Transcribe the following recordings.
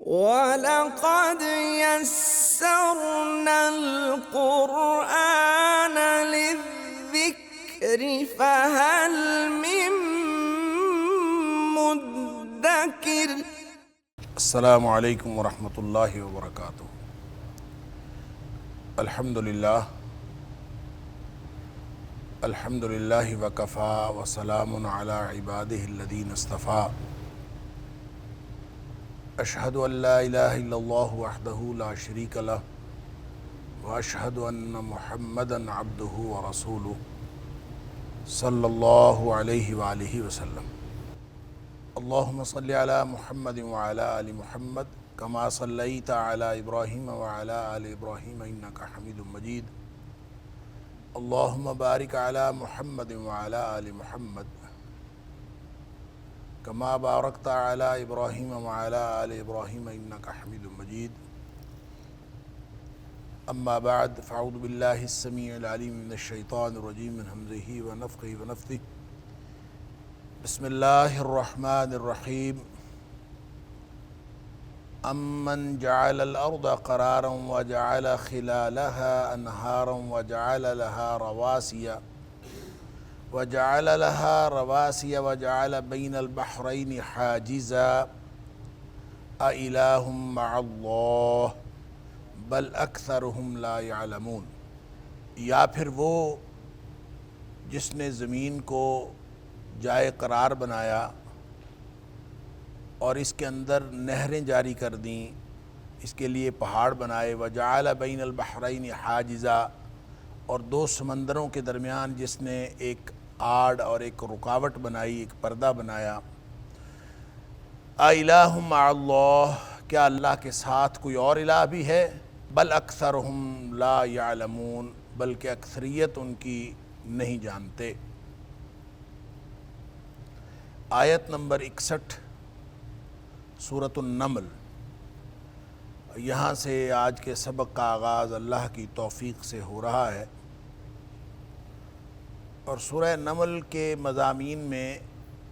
وَلَقَدْ يَسَّرْنَا الْقُرْآنَ لِلذِّكْرِ فَهَلْ مِن مُّدَّكِرٍ۔ السلام علیکم ورحمۃ اللہ وبرکاتہ۔ الحمدللہ وکفا وسلام علی عبادہ الذین اصطفیٰ۔ اشہد ان لا الہ الا اللہ وحدہ لا شریک لہ واشہد ان محمدا عبدہ ورسولہ صلی اللہ علیہ وآلہ وسلم۔ اللہم صلی علی محمد وعلی آل محمد کما صلیت علی ابراہیم وعلی آل ابراہیم انک حمید مجید۔ اللہم بارک علی محمد وعلی آل محمد کما بارکت علی ابراہیم وعلی آل ابراہیم انک حمید مجید۔ اما بعد فاعوذ باللہ السمیع العلیم من الشیطان الرجیم من ہمزہ ونفخہ ونفثہ۔ بسم اللہ الرحمن الرحیم۔ امن جعل الارض قرارا وجعل خلالها انہارا وجعل لها رواسي وجعل بين البحرين حاجزا أإله مع الله بل أكثرهم لا يعلمون۔ یا پھر وہ جس نے زمین کو جائے قرار بنایا اور اس کے اندر نہریں جاری کر دیں، اس کے لیے پہاڑ بنائے، وجعل بین البحرین حاجزا، اور دو سمندروں کے درمیان جس نے ایک آڑ اور ایک رکاوٹ بنائی، ایک پردہ بنایا۔ اِلٰہ مع اللہ، کیا اللہ کے ساتھ کوئی اور الہ بھی ہے؟ بل اکثرہم لا یعلمون، بلکہ اکثریت ان کی نہیں جانتے۔ آیت نمبر 61 سورۃ النمل۔ یہاں سے آج کے سبق کا آغاز اللہ کی توفیق سے ہو رہا ہے، اور سورہ نمل کے مضامین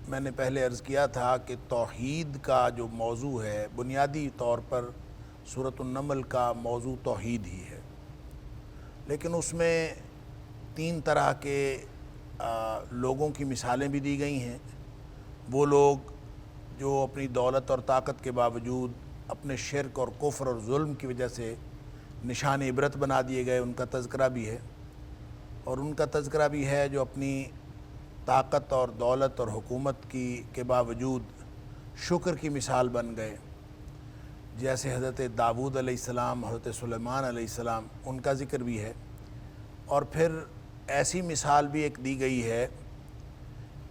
میں نے پہلے عرض کیا تھا کہ توحید کا جو موضوع ہے، بنیادی طور پر سورۃ النمل کا موضوع توحید ہی ہے، لیکن اس میں 3 طرح کے لوگوں کی مثالیں بھی دی گئی ہیں۔ وہ لوگ جو اپنی دولت اور طاقت کے باوجود اپنے شرک اور کفر اور ظلم کی وجہ سے نشان عبرت بنا دیے گئے، ان کا تذکرہ بھی ہے، اور ان کا تذکرہ بھی ہے جو اپنی طاقت اور دولت اور حکومت کے باوجود شکر کی مثال بن گئے، جیسے حضرت داؤد علیہ السلام، حضرت سلیمان علیہ السلام، ان کا ذکر بھی ہے۔ اور پھر ایسی مثال بھی ایک دی گئی ہے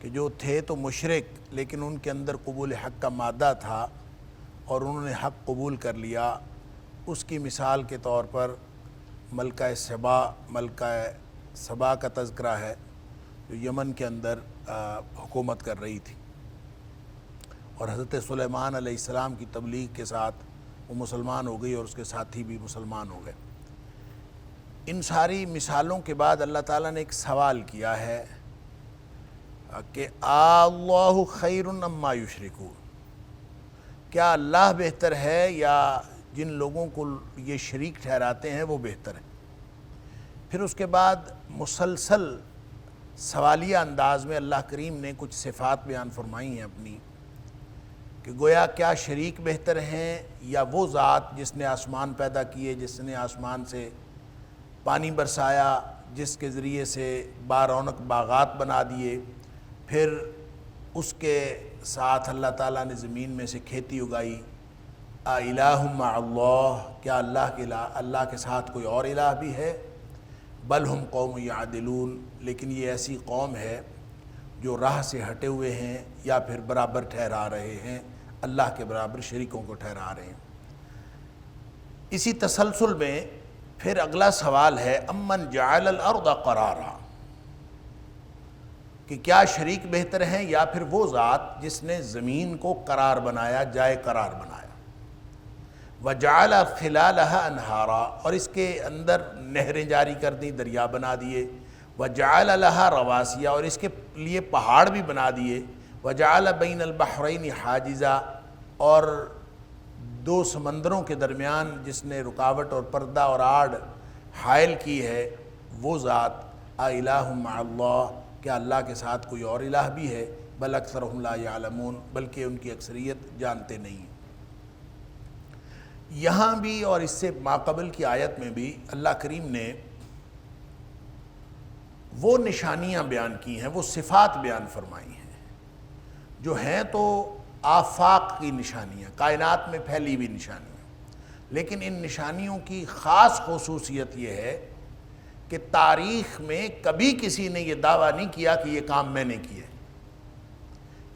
کہ جو تھے تو مشرک، لیکن ان کے اندر قبول حق کا مادہ تھا اور انہوں نے حق قبول کر لیا۔ اس کی مثال کے طور پر ملکہ سبا کا تذکرہ ہے، جو یمن کے اندر حکومت کر رہی تھی، اور حضرت سلیمان علیہ السلام کی تبلیغ کے ساتھ وہ مسلمان ہو گئی اور اس کے ساتھی بھی مسلمان ہو گئے۔ ان ساری مثالوں کے بعد اللہ تعالیٰ نے ایک سوال کیا ہے کہ اللہ خیر اما یشرکون، کیا اللہ بہتر ہے یا جن لوگوں کو یہ شریک ٹھہراتے ہیں وہ بہتر ہے؟ پھر اس کے بعد مسلسل سوالیہ انداز میں اللہ کریم نے کچھ صفات بیان فرمائی ہیں اپنی، کہ گویا کیا شریک بہتر ہیں یا وہ ذات جس نے آسمان پیدا کیے، جس نے آسمان سے پانی برسایا، جس کے ذریعے سے بارونق باغات بنا دیے، پھر اس کے ساتھ اللہ تعالیٰ نے زمین میں سے کھیتی اگائی۔ اِلٰہ مع اللہ، کیا اللہ کے ساتھ کوئی اور الہ بھی ہے؟ بل ہم قوم یعدلون، لیکن یہ ایسی قوم ہے جو راہ سے ہٹے ہوئے ہیں یا پھر برابر ٹھہرا رہے ہیں، اللہ کے برابر شریکوں کو ٹھہرا رہے ہیں۔ اسی تسلسل میں پھر اگلا سوال ہے امن جعل الارض قرارا، کہ کیا شریک بہتر ہیں یا پھر وہ ذات جس نے زمین کو قرار بنایا، جائے قرار بنایا، وجعل خلالها انہارا، اور اس کے اندر نہریں جاری کر دیں، دریا بنا دیے، وجعل لها رواسیا، اور اس کے لیے پہاڑ بھی بنا دیے، وجعل بین البحرین حاجزا، اور دو سمندروں کے درمیان جس نے رکاوٹ اور پردہ اور آڑ حائل کی ہے وہ ذات الہ مع اللہ، کیا اللہ کے ساتھ کوئی اور الہ بھی ہے؟ بل اکثرہم لا یعلمون، بلکہ ان کی اکثریت جانتے نہیں۔ یہاں بھی اور اس سے ماقبل کی آیت میں بھی اللہ کریم نے وہ نشانیاں بیان کی ہیں، وہ صفات بیان فرمائی ہیں جو ہیں تو آفاق کی نشانیاں، کائنات میں پھیلی ہوئی نشانیاں، لیکن ان نشانیوں کی خاص خصوصیت یہ ہے کہ تاریخ میں کبھی کسی نے یہ دعویٰ نہیں کیا کہ یہ کام میں نے کیے۔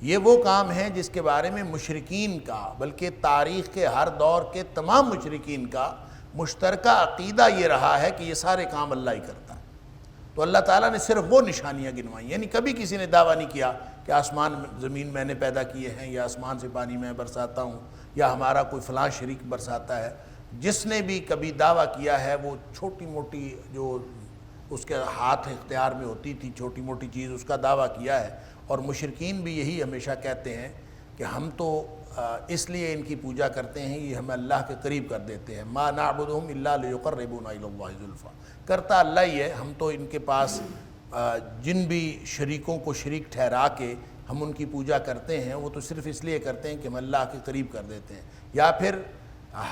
یہ وہ کام ہے جس کے بارے میں مشرکین کا، بلکہ تاریخ کے ہر دور کے تمام مشرکین کا مشترکہ عقیدہ یہ رہا ہے کہ یہ سارے کام اللہ ہی کرتا ہے۔ تو اللہ تعالیٰ نے صرف وہ نشانیاں گنوائی، یعنی کبھی کسی نے دعویٰ نہیں کیا کہ آسمان زمین میں نے پیدا کیے ہیں، یا آسمان سے پانی میں برساتا ہوں، یا ہمارا کوئی فلاں شریک برساتا ہے۔ جس نے بھی کبھی دعویٰ کیا ہے وہ چھوٹی موٹی جو اس کے ہاتھ اختیار میں ہوتی تھی چھوٹی موٹی چیز، اس کا دعویٰ کیا ہے۔ اور مشرکین بھی یہی ہمیشہ کہتے ہیں کہ ہم تو اس لیے ان کی پوجا کرتے ہیں، یہ ہمیں اللہ کے قریب کر دیتے ہیں۔ ما نعبدہم الا لیقربونا الی اللہ زلفیٰ، کرتا اللہ ہی ہے، ہم تو ان کے پاس جن بھی شریکوں کو شریک ٹھہرا کے ہم ان کی پوجا کرتے ہیں وہ تو صرف اس لیے کرتے ہیں کہ ہم اللہ کے قریب کر دیتے ہیں۔ یا پھر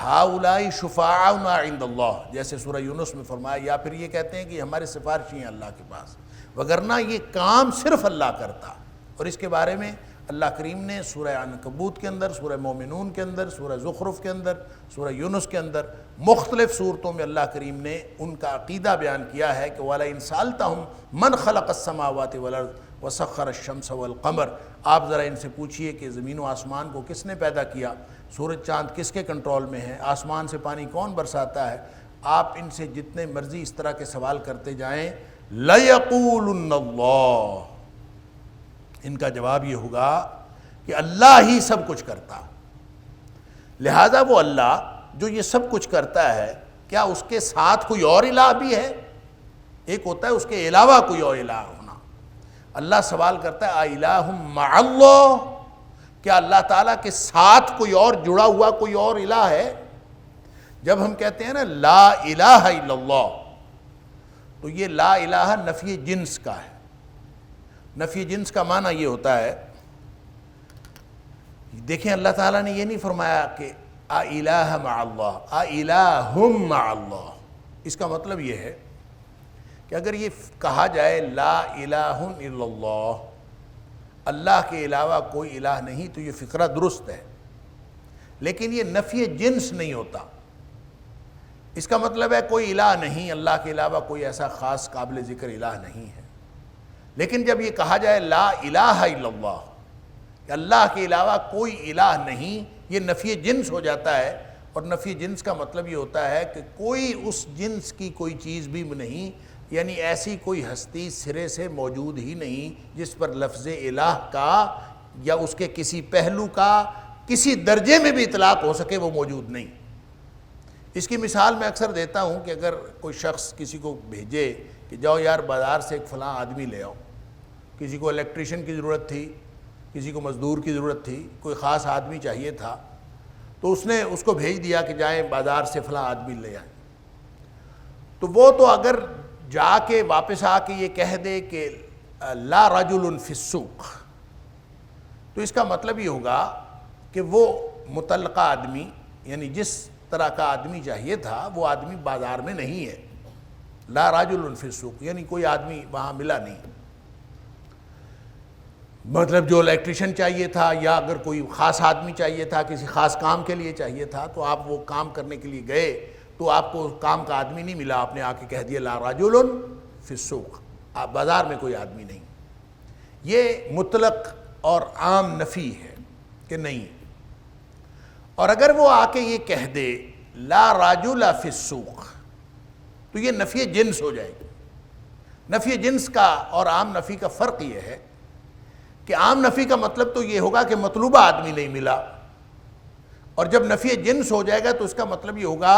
ہؤلاء شفاعؤنا عند اللہ، جیسے سورہ یونس میں فرمایا، یا پھر یہ کہتے ہیں کہ ہمارے سفارشی ہیں اللہ کے پاس، وگرنہ یہ کام صرف اللہ کرتا۔ اور اس کے بارے میں اللہ کریم نے سورہ عنکبوت کے اندر، سورہ مومنون کے اندر، سورہ زخرف کے اندر، سورہ یونس کے اندر مختلف صورتوں میں اللہ کریم نے ان کا عقیدہ بیان کیا ہے کہ وَلَئِن سَأَلْتَهُم مَّنْ خَلَقَ السَّمَاوَاتِ وَالْأَرْضَ وَسَخَّرَ الشَّمْسَ وَالْقَمَرَ، آپ ذرا ان سے پوچھئے کہ زمین و آسمان کو کس نے پیدا کیا، سورج چاند کس کے کنٹرول میں ہے، آسمان سے پانی کون برساتا ہے۔ آپ ان سے جتنے مرضی اس طرح کے سوال کرتے جائیں، لَيَقُولُنَّ اللَّهُ، ان کا جواب یہ ہوگا کہ اللہ ہی سب کچھ کرتا۔ لہذا وہ اللہ جو یہ سب کچھ کرتا ہے، کیا اس کے ساتھ کوئی اور الہ بھی ہے؟ ایک ہوتا ہے اس کے علاوہ کوئی اور الہ ہونا۔ اللہ سوال کرتا ہے اِلٰہٌ مع اللہ، کیا اللہ تعالیٰ کے ساتھ کوئی اور جڑا ہوا کوئی اور الہ ہے؟ جب ہم کہتے ہیں نا لا الہ الا اللہ، تو یہ لا الہ نفی جنس کا ہے۔ نفی جنس کا معنی یہ ہوتا ہے، دیکھیں اللہ تعالیٰ نے یہ نہیں فرمایا کہ الہ مع اللہ، الہم مع اللہ۔ اس کا مطلب یہ ہے کہ اگر یہ کہا جائے لا الہ الا اللہ، اللہ کے علاوہ کوئی الہ نہیں، تو یہ فقرہ درست ہے، لیکن یہ نفی جنس نہیں ہوتا۔ اس کا مطلب ہے کوئی الہ نہیں، اللہ کے علاوہ کوئی ایسا خاص قابل ذکر الہ نہیں ہے۔ لیکن جب یہ کہا جائے لا الہ الا اللہ، کہ اللہ کے علاوہ کوئی الہ نہیں، یہ نفی جنس ہو جاتا ہے۔ اور نفی جنس کا مطلب یہ ہوتا ہے کہ کوئی اس جنس کی کوئی چیز بھی نہیں، یعنی ایسی کوئی ہستی سرے سے موجود ہی نہیں جس پر لفظ الہ کا یا اس کے کسی پہلو کا کسی درجے میں بھی اطلاق ہو سکے، وہ موجود نہیں۔ اس کی مثال میں اکثر دیتا ہوں کہ اگر کوئی شخص کسی کو بھیجے کہ جاؤ یار بازار سے ایک فلاں آدمی لے آؤ، کسی کو الیکٹریشین کی ضرورت تھی، کسی کو مزدور کی ضرورت تھی، کوئی خاص آدمی چاہیے تھا، تو اس نے اس کو بھیج دیا کہ جائیں بازار سے فلاں آدمی لے آئیں۔ تو وہ تو اگر جا کے واپس آ کے یہ کہہ دے کہ لا رجل فی السوق، تو اس کا مطلب یہ ہوگا کہ وہ متعلقہ آدمی، یعنی جس طرح کا آدمی چاہیے تھا وہ آدمی بازار میں نہیں ہے۔ لا رجل فی السوق یعنی کوئی آدمی وہاں ملا نہیں، مطلب جو الیکٹریشین چاہیے تھا یا اگر کوئی خاص آدمی چاہیے تھا، کسی خاص کام کے لیے چاہیے تھا، تو آپ وہ کام کرنے کے لیے گئے تو آپ کو کام کا آدمی نہیں ملا، آپ نے آ کے کہہ دیا لا رجل فی السوق، آپ بازار میں کوئی آدمی نہیں۔ یہ مطلق اور عام نفی ہے کہ نہیں۔ اور اگر وہ آ کے یہ کہہ دے لا رجل فی السوق، تو یہ نفی جنس ہو جائے گی۔ نفی جنس کا اور عام نفی کا فرق یہ ہے کہ عام نفی کا مطلب تو یہ ہوگا کہ مطلوبہ آدمی نہیں ملا، اور جب نفی جنس ہو جائے گا تو اس کا مطلب یہ ہوگا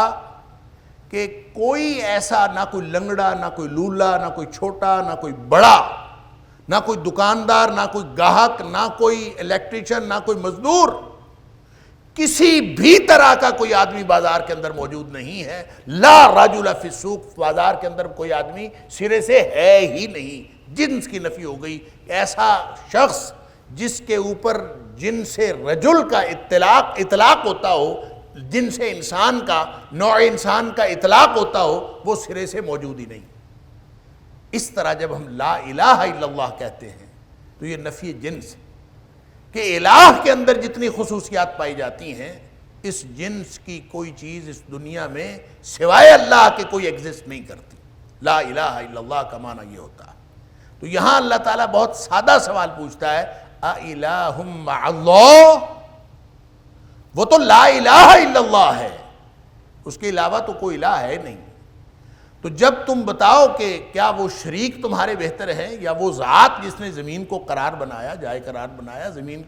کہ کوئی ایسا، نہ کوئی لنگڑا، نہ کوئی لولا، نہ کوئی چھوٹا، نہ کوئی بڑا، نہ کوئی دکاندار، نہ کوئی گاہک، نہ کوئی الیکٹریشین، نہ کوئی مزدور، کسی بھی طرح کا کوئی آدمی بازار کے اندر موجود نہیں ہے. لا رجل فی السوق, بازار کے اندر کوئی آدمی سرے سے ہے ہی نہیں. جنس کی نفی ہو گئی. ایسا شخص جس کے اوپر جنس رجل کا اطلاق ہوتا ہو, جنس انسان کا, نوع انسان کا اطلاق ہوتا ہو, وہ سرے سے موجود ہی نہیں. اس طرح جب ہم لا الہ الا اللہ کہتے ہیں تو یہ نفی جنس کہ الہ کے اندر جتنی خصوصیات پائی جاتی ہیں, اس جنس کی کوئی چیز اس دنیا میں سوائے اللہ کے کوئی ایگزسٹ نہیں کرتی. لا الہ الا اللہ کا معنی یہ ہوتا ہے. تو یہاں اللہ تعالیٰ بہت سادہ سوال پوچھتا ہے, اَإِلَٰهٌ مَّعَ اللَّهِ, وہ تو لا الہ الا اللہ ہے, اس کے علاوہ تو کوئی الہ ہے نہیں. تو جب تم بتاؤ کہ کیا وہ شریک تمہارے بہتر ہیں یا وہ ذات جس نے زمین کو قرار بنایا, جائے قرار بنایا, زمین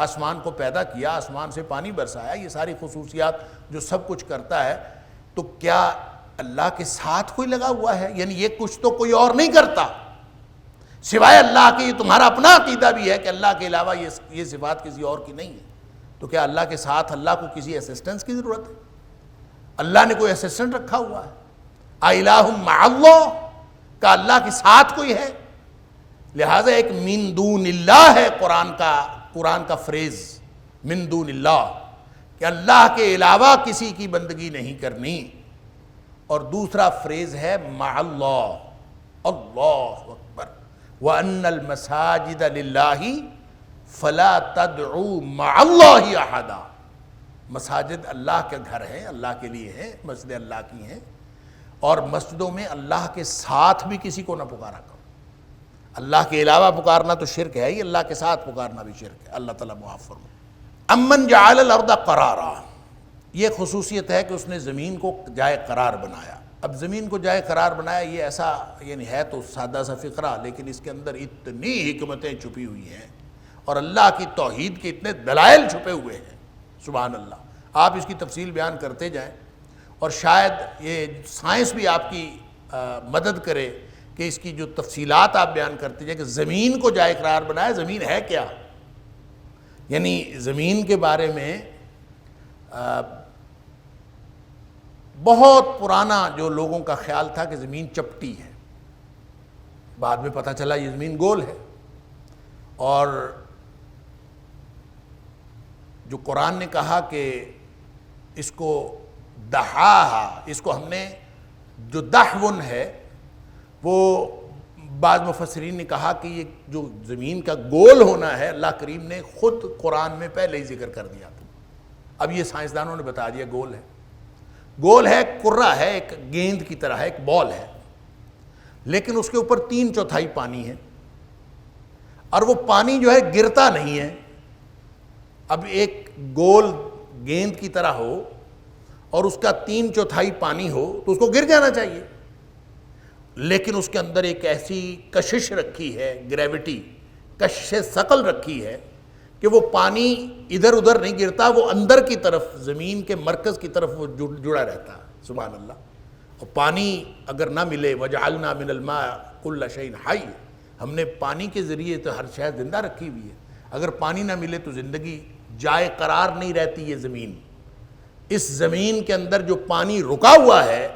آسمان کو پیدا کیا, آسمان سے پانی برسایا, یہ ساری خصوصیات جو سب کچھ کرتا ہے, تو کیا اللہ کے ساتھ کوئی لگا ہوا ہے؟ یعنی یہ کچھ تو کوئی اور نہیں کرتا سوائے اللہ کے. یہ تمہارا اپنا عقیدہ بھی ہے کہ اللہ کے علاوہ یہ صفات کسی اور کی نہیں ہے. تو کیا اللہ کے ساتھ اللہ کو کسی اسسٹنس کی ضرورت ہے؟ اللہ نے کوئی اسسٹنٹ رکھا ہوا ہے؟ اِلَٰهٌ مَّعَ اللَّهِ, کا اللہ کے ساتھ کوئی ہے؟ لہٰذا ایک من دون اللہ ہے قرآن کا فریز, من دون اللہ, کہ اللہ کے علاوہ کسی کی بندگی نہیں کرنی. اور دوسرا فریز ہے مع اللہ, اللہ اکبر, وَأَنَّ الْمَسَاجِدَ لِلَّهِ فَلَا تَدْعُوا مَعَ اللَّهِ أَحَدًا. مساجد اللہ کے گھر ہیں, اللہ کے لیے ہیں, مسجد اللہ کی ہیں, اور مسجدوں میں اللہ کے ساتھ بھی کسی کو نہ پکارا کرو. اللہ کے علاوہ پکارنا تو شرک ہے ہی, اللہ کے ساتھ پکارنا بھی شرک ہے. اللہ تعالیٰ معاف فرمائے. امن جعل الارض قرارا, یہ خصوصیت ہے کہ اس نے زمین کو جائے قرار بنایا. اب زمین کو جائے قرار بنایا, یہ ایسا یعنی ہے تو سادہ سا فقرہ, لیکن اس کے اندر اتنی حکمتیں چھپی ہوئی ہیں اور اللہ کی توحید کے اتنے دلائل چھپے ہوئے ہیں, سبحان اللہ. آپ اس کی تفصیل بیان کرتے جائیں اور شاید یہ سائنس بھی آپ کی مدد کرے کہ اس کی جو تفصیلات آپ بیان کرتے جائیں کہ زمین کو جائے قرار بنایا. زمین ہے کیا؟ یعنی زمین کے بارے میں بہت پرانا جو لوگوں کا خیال تھا کہ زمین چپٹی ہے, بعد میں پتہ چلا یہ زمین گول ہے. اور جو قرآن نے کہا کہ اس کو دہاہا, اس کو ہم نے جو دحون ہے, وہ بعض مفسرین نے کہا کہ یہ جو زمین کا گول ہونا ہے اللہ کریم نے خود قرآن میں پہلے ہی ذکر کر دیا تھا. اب یہ سائنسدانوں نے بتا دیا گول ہے. گول ہے, کرہ ہے, ایک گیند کی طرح ہے, ایک بال ہے, لیکن اس کے اوپر 3/4 پانی ہے, اور وہ پانی جو ہے گرتا نہیں ہے. اب ایک گول گیند کی طرح ہو اور اس کا 3/4 پانی ہو تو اس کو گر جانا چاہیے, لیکن اس کے اندر ایک ایسی کشش رکھی ہے, گریوٹی, کشش ثقل رکھی ہے کہ وہ پانی ادھر ادھر نہیں گرتا, وہ اندر کی طرف زمین کے مرکز کی طرف وہ جڑا رہتا ہے. سبحان اللہ. اور پانی اگر نہ ملے, وَجَعَلْنَا مِنَ الْمَاءِ كُلَّ شَيْءٍ حَيٍّ, ہم نے پانی کے ذریعے تو ہر شے زندہ رکھی ہوئی ہے. اگر پانی نہ ملے تو زندگی جائے قرار نہیں رہتی. یہ زمین, اس زمین کے اندر جو پانی رکا ہوا ہے,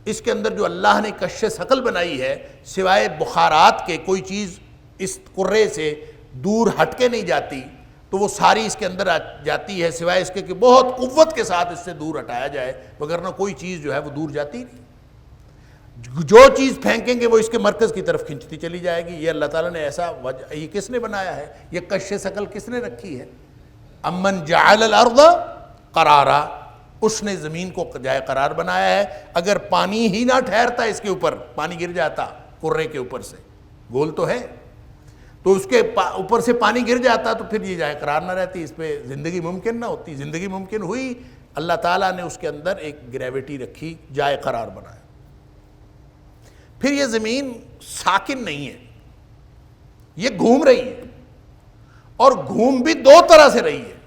اس کے اندر جو اللہ نے کشش ثقل بنائی ہے, سوائے بخارات کے کوئی چیز اس کرے سے دور ہٹ کے نہیں جاتی, تو وہ ساری اس کے اندر آ جاتی ہے, سوائے اس کے کہ بہت قوت کے ساتھ اس سے دور ہٹایا جائے, وگرنہ کوئی چیز جو ہے وہ دور جاتی نہیں. جو چیز پھینکیں گے وہ اس کے مرکز کی طرف کھنچتی چلی جائے گی. یہ اللہ تعالیٰ نے ایسا یہ کس نے بنایا ہے؟ یہ کشش ثقل کس نے رکھی ہے؟ امن جعل الارض قرارا, اس نے زمین کو جائے قرار بنایا ہے. اگر پانی ہی نہ ٹھہرتا اس کے اوپر, پانی گر جاتا کرے کے اوپر سے, گول تو ہے, تو اس کے اوپر سے پانی گر جاتا تو پھر یہ جائے قرار نہ رہتی, اس پہ زندگی ممکن نہ ہوتی. زندگی ممکن ہوئی, اللہ تعالیٰ نے اس کے اندر ایک گریوٹی رکھی, جائے قرار بنایا. پھر یہ زمین ساکن نہیں ہے, یہ گھوم رہی ہے, اور گھوم بھی 2 طرح سے رہی ہے,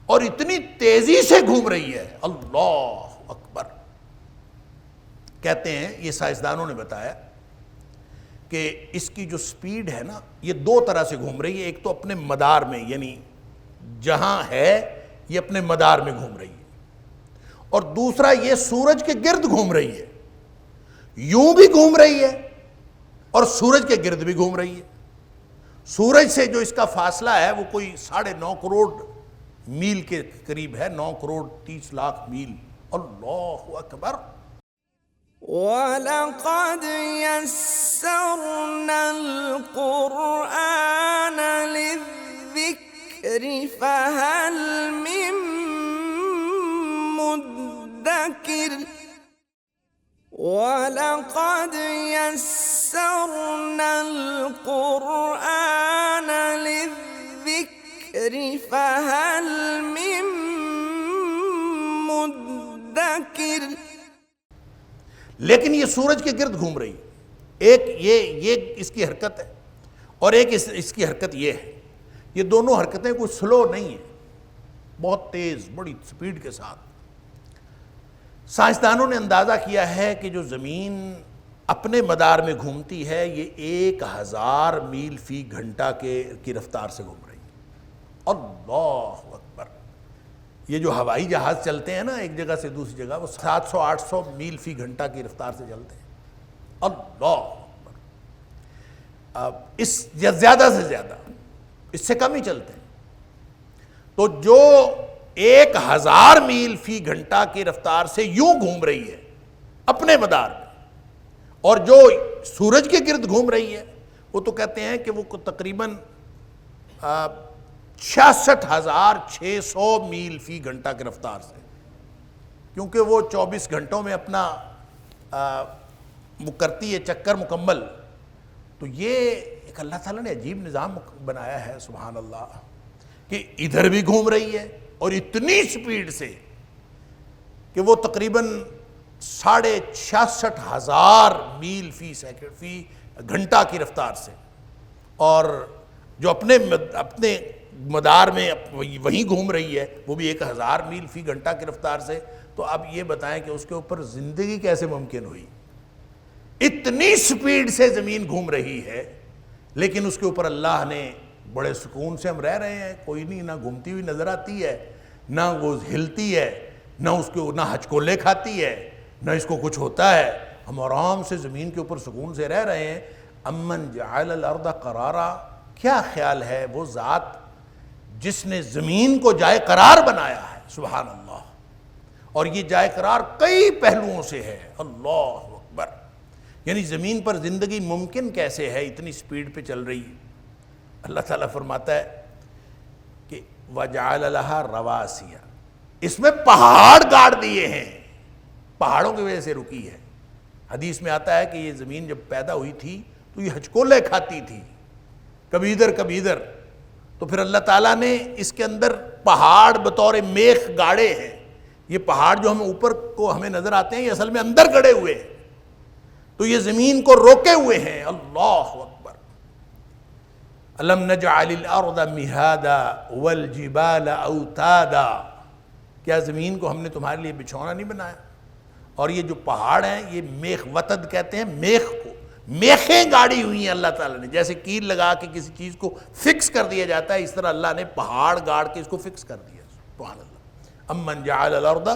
اور اتنی تیزی سے گھوم رہی ہے. اللہ اکبر. کہتے ہیں, یہ سائنسدانوں نے بتایا کہ اس کی جو سپیڈ ہے نا, یہ 2 طرح سے گھوم رہی ہے. ایک تو اپنے مدار میں, یعنی جہاں ہے یہ اپنے مدار میں گھوم رہی ہے، اور دوسرا یہ سورج کے گرد گھوم رہی ہے، یوں بھی گھوم رہی ہے اور سورج کے گرد بھی گھوم رہی ہے۔ سورج سے جو اس کا فاصلہ ہے وہ کوئی 9.5 کروڑ میل کے قریب ہے، 9 کروڑ 30 لاکھ میل۔ اللہ اکبر۔ وَلَقَدْ يَسَّرْنَا الْقُرْآنَ لِلذِّكْرِ فَهَلْ مِن مُّدَّكِرٍ وَلَقَدْ يَسَّرْنَا الْقُرْآنَ لِلذِّكْرِ فَهَلْ مِن مُّدَّكِرٍ۔ لیکن یہ سورج کے گرد گھوم رہی ہے، ایک یہ اس کی حرکت ہے اور ایک اس کی حرکت یہ ہے۔ یہ دونوں حرکتیں کوئی سلو نہیں ہیں، بہت تیز بڑی سپیڈ کے ساتھ۔ سائنسدانوں نے اندازہ کیا ہے کہ جو زمین اپنے مدار میں گھومتی ہے یہ 1000 میل فی گھنٹہ کی رفتار سے گھوم رہی ہے۔ اللہ اکبر۔ یہ جو ہوائی جہاز چلتے ہیں نا ایک جگہ سے دوسری جگہ، وہ 700-800 میل فی گھنٹہ کی رفتار سے چلتے ہیں۔ اللہ اکبر۔ اب اس زیادہ سے زیادہ، اس سے کم ہی چلتے ہیں۔ تو جو 1000 میل فی گھنٹہ کی رفتار سے یوں گھوم رہی ہے اپنے مدار میں، اور جو سورج کے گرد گھوم رہی ہے وہ تو کہتے ہیں کہ وہ تقریباً 66,600 میل فی گھنٹہ کی رفتار سے، کیونکہ وہ 24 گھنٹوں میں اپنا وہ کرتی ہے چکر مکمل۔ تو یہ ایک اللہ تعالیٰ نے عجیب نظام بنایا ہے، سبحان اللہ، کہ ادھر بھی گھوم رہی ہے اور اتنی سپیڈ سے کہ وہ تقریباً 66,000 میل فی گھنٹہ کی رفتار سے، اور جو اپنے مدار میں وہیں گھوم رہی ہے وہ بھی 1000 میل فی گھنٹہ کی رفتار سے۔ تو اب یہ بتائیں کہ اس کے اوپر زندگی کیسے ممکن ہوئی؟ اتنی سپیڈ سے زمین گھوم رہی ہے، لیکن اس کے اوپر اللہ نے بڑے سکون سے ہم رہ رہے ہیں، کوئی نہیں، نہ گھومتی ہوئی نظر آتی ہے، نہ وہ ہلتی ہے، نہ ہچکولے کھاتی ہے، نہ اس کو کچھ ہوتا ہے، ہم آرام سے زمین کے اوپر سکون سے رہ رہے ہیں۔ امن جعل الارض قرارا، کیا خیال ہے وہ ذات جس نے زمین کو جائے قرار بنایا ہے، سبحان اللہ۔ اور یہ جائے قرار کئی پہلوؤں سے ہے، اللہ اکبر۔ یعنی زمین پر زندگی ممکن کیسے ہے، اتنی سپیڈ پہ چل رہی ہے۔ اللہ تعالیٰ فرماتا ہے کہ وَجَعَلَ لَهَا رَوَاسِيَ، اس میں پہاڑ گاڑ دیے ہیں، پہاڑوں کی وجہ سے رکی ہے۔ حدیث میں آتا ہے کہ یہ زمین جب پیدا ہوئی تھی تو یہ ہچکولے کھاتی تھی، کبھی ادھر کبھی ادھر، تو پھر اللہ تعالیٰ نے اس کے اندر پہاڑ بطور میخ گاڑے ہیں۔ یہ پہاڑ جو ہمیں اوپر کو ہمیں نظر آتے ہیں یہ اصل میں اندر گڑے ہوئے ہیں، تو یہ زمین کو روکے ہوئے ہیں۔ اللہ اکبر۔ الم نجعل الارض مہادا والجبال اوتادا، کیا زمین کو ہم نے تمہارے لیے بچھونا نہیں بنایا؟ اور یہ جو پہاڑ ہیں یہ میخ وتد کہتے ہیں، میخ کو، میخیں گاڑی ہوئی ہیں اللہ تعالیٰ نے، جیسے کیل لگا کے کسی چیز کو فکس کر دیا جاتا ہے، اس طرح اللہ نے پہاڑ گاڑ کے اس کو فکس کر دیا۔ سبحان اللہ۔ امن جعل الارض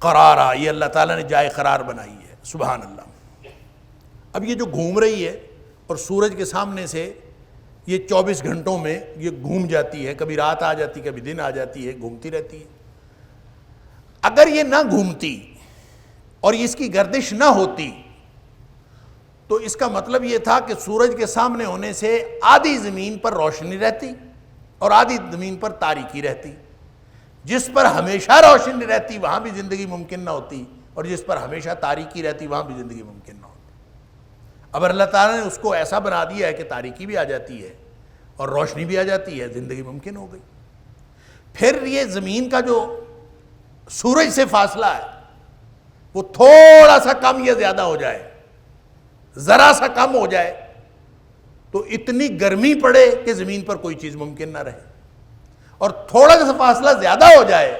قرارا، یہ اللہ تعالیٰ نے جائے قرار بنائی ہے، سبحان اللہ۔ اب یہ جو گھوم رہی ہے اور سورج کے سامنے سے یہ 24 گھنٹوں میں یہ گھوم جاتی ہے، کبھی رات آ جاتی کبھی دن آ جاتی ہے، گھومتی رہتی ہے۔ اگر یہ نہ گھومتی اور اس کی گردش نہ ہوتی تو اس کا مطلب یہ تھا کہ سورج کے سامنے ہونے سے آدھی زمین پر روشنی رہتی اور آدھی زمین پر تاریکی رہتی۔ جس پر ہمیشہ روشنی رہتی وہاں بھی زندگی ممکن نہ ہوتی، اور جس پر ہمیشہ تاریکی رہتی وہاں بھی زندگی ممکن نہ ہوتی۔ اب اللہ تعالیٰ نے اس کو ایسا بنا دیا ہے کہ تاریکی بھی آ جاتی ہے اور روشنی بھی آ جاتی ہے، زندگی ممکن ہو گئی۔ پھر یہ زمین کا جو سورج سے فاصلہ ہے وہ تھوڑا سا کم یا زیادہ ہو جائے، ذرا سا کم ہو جائے تو اتنی گرمی پڑے کہ زمین پر کوئی چیز ممکن نہ رہے، اور تھوڑا سا فاصلہ زیادہ ہو جائے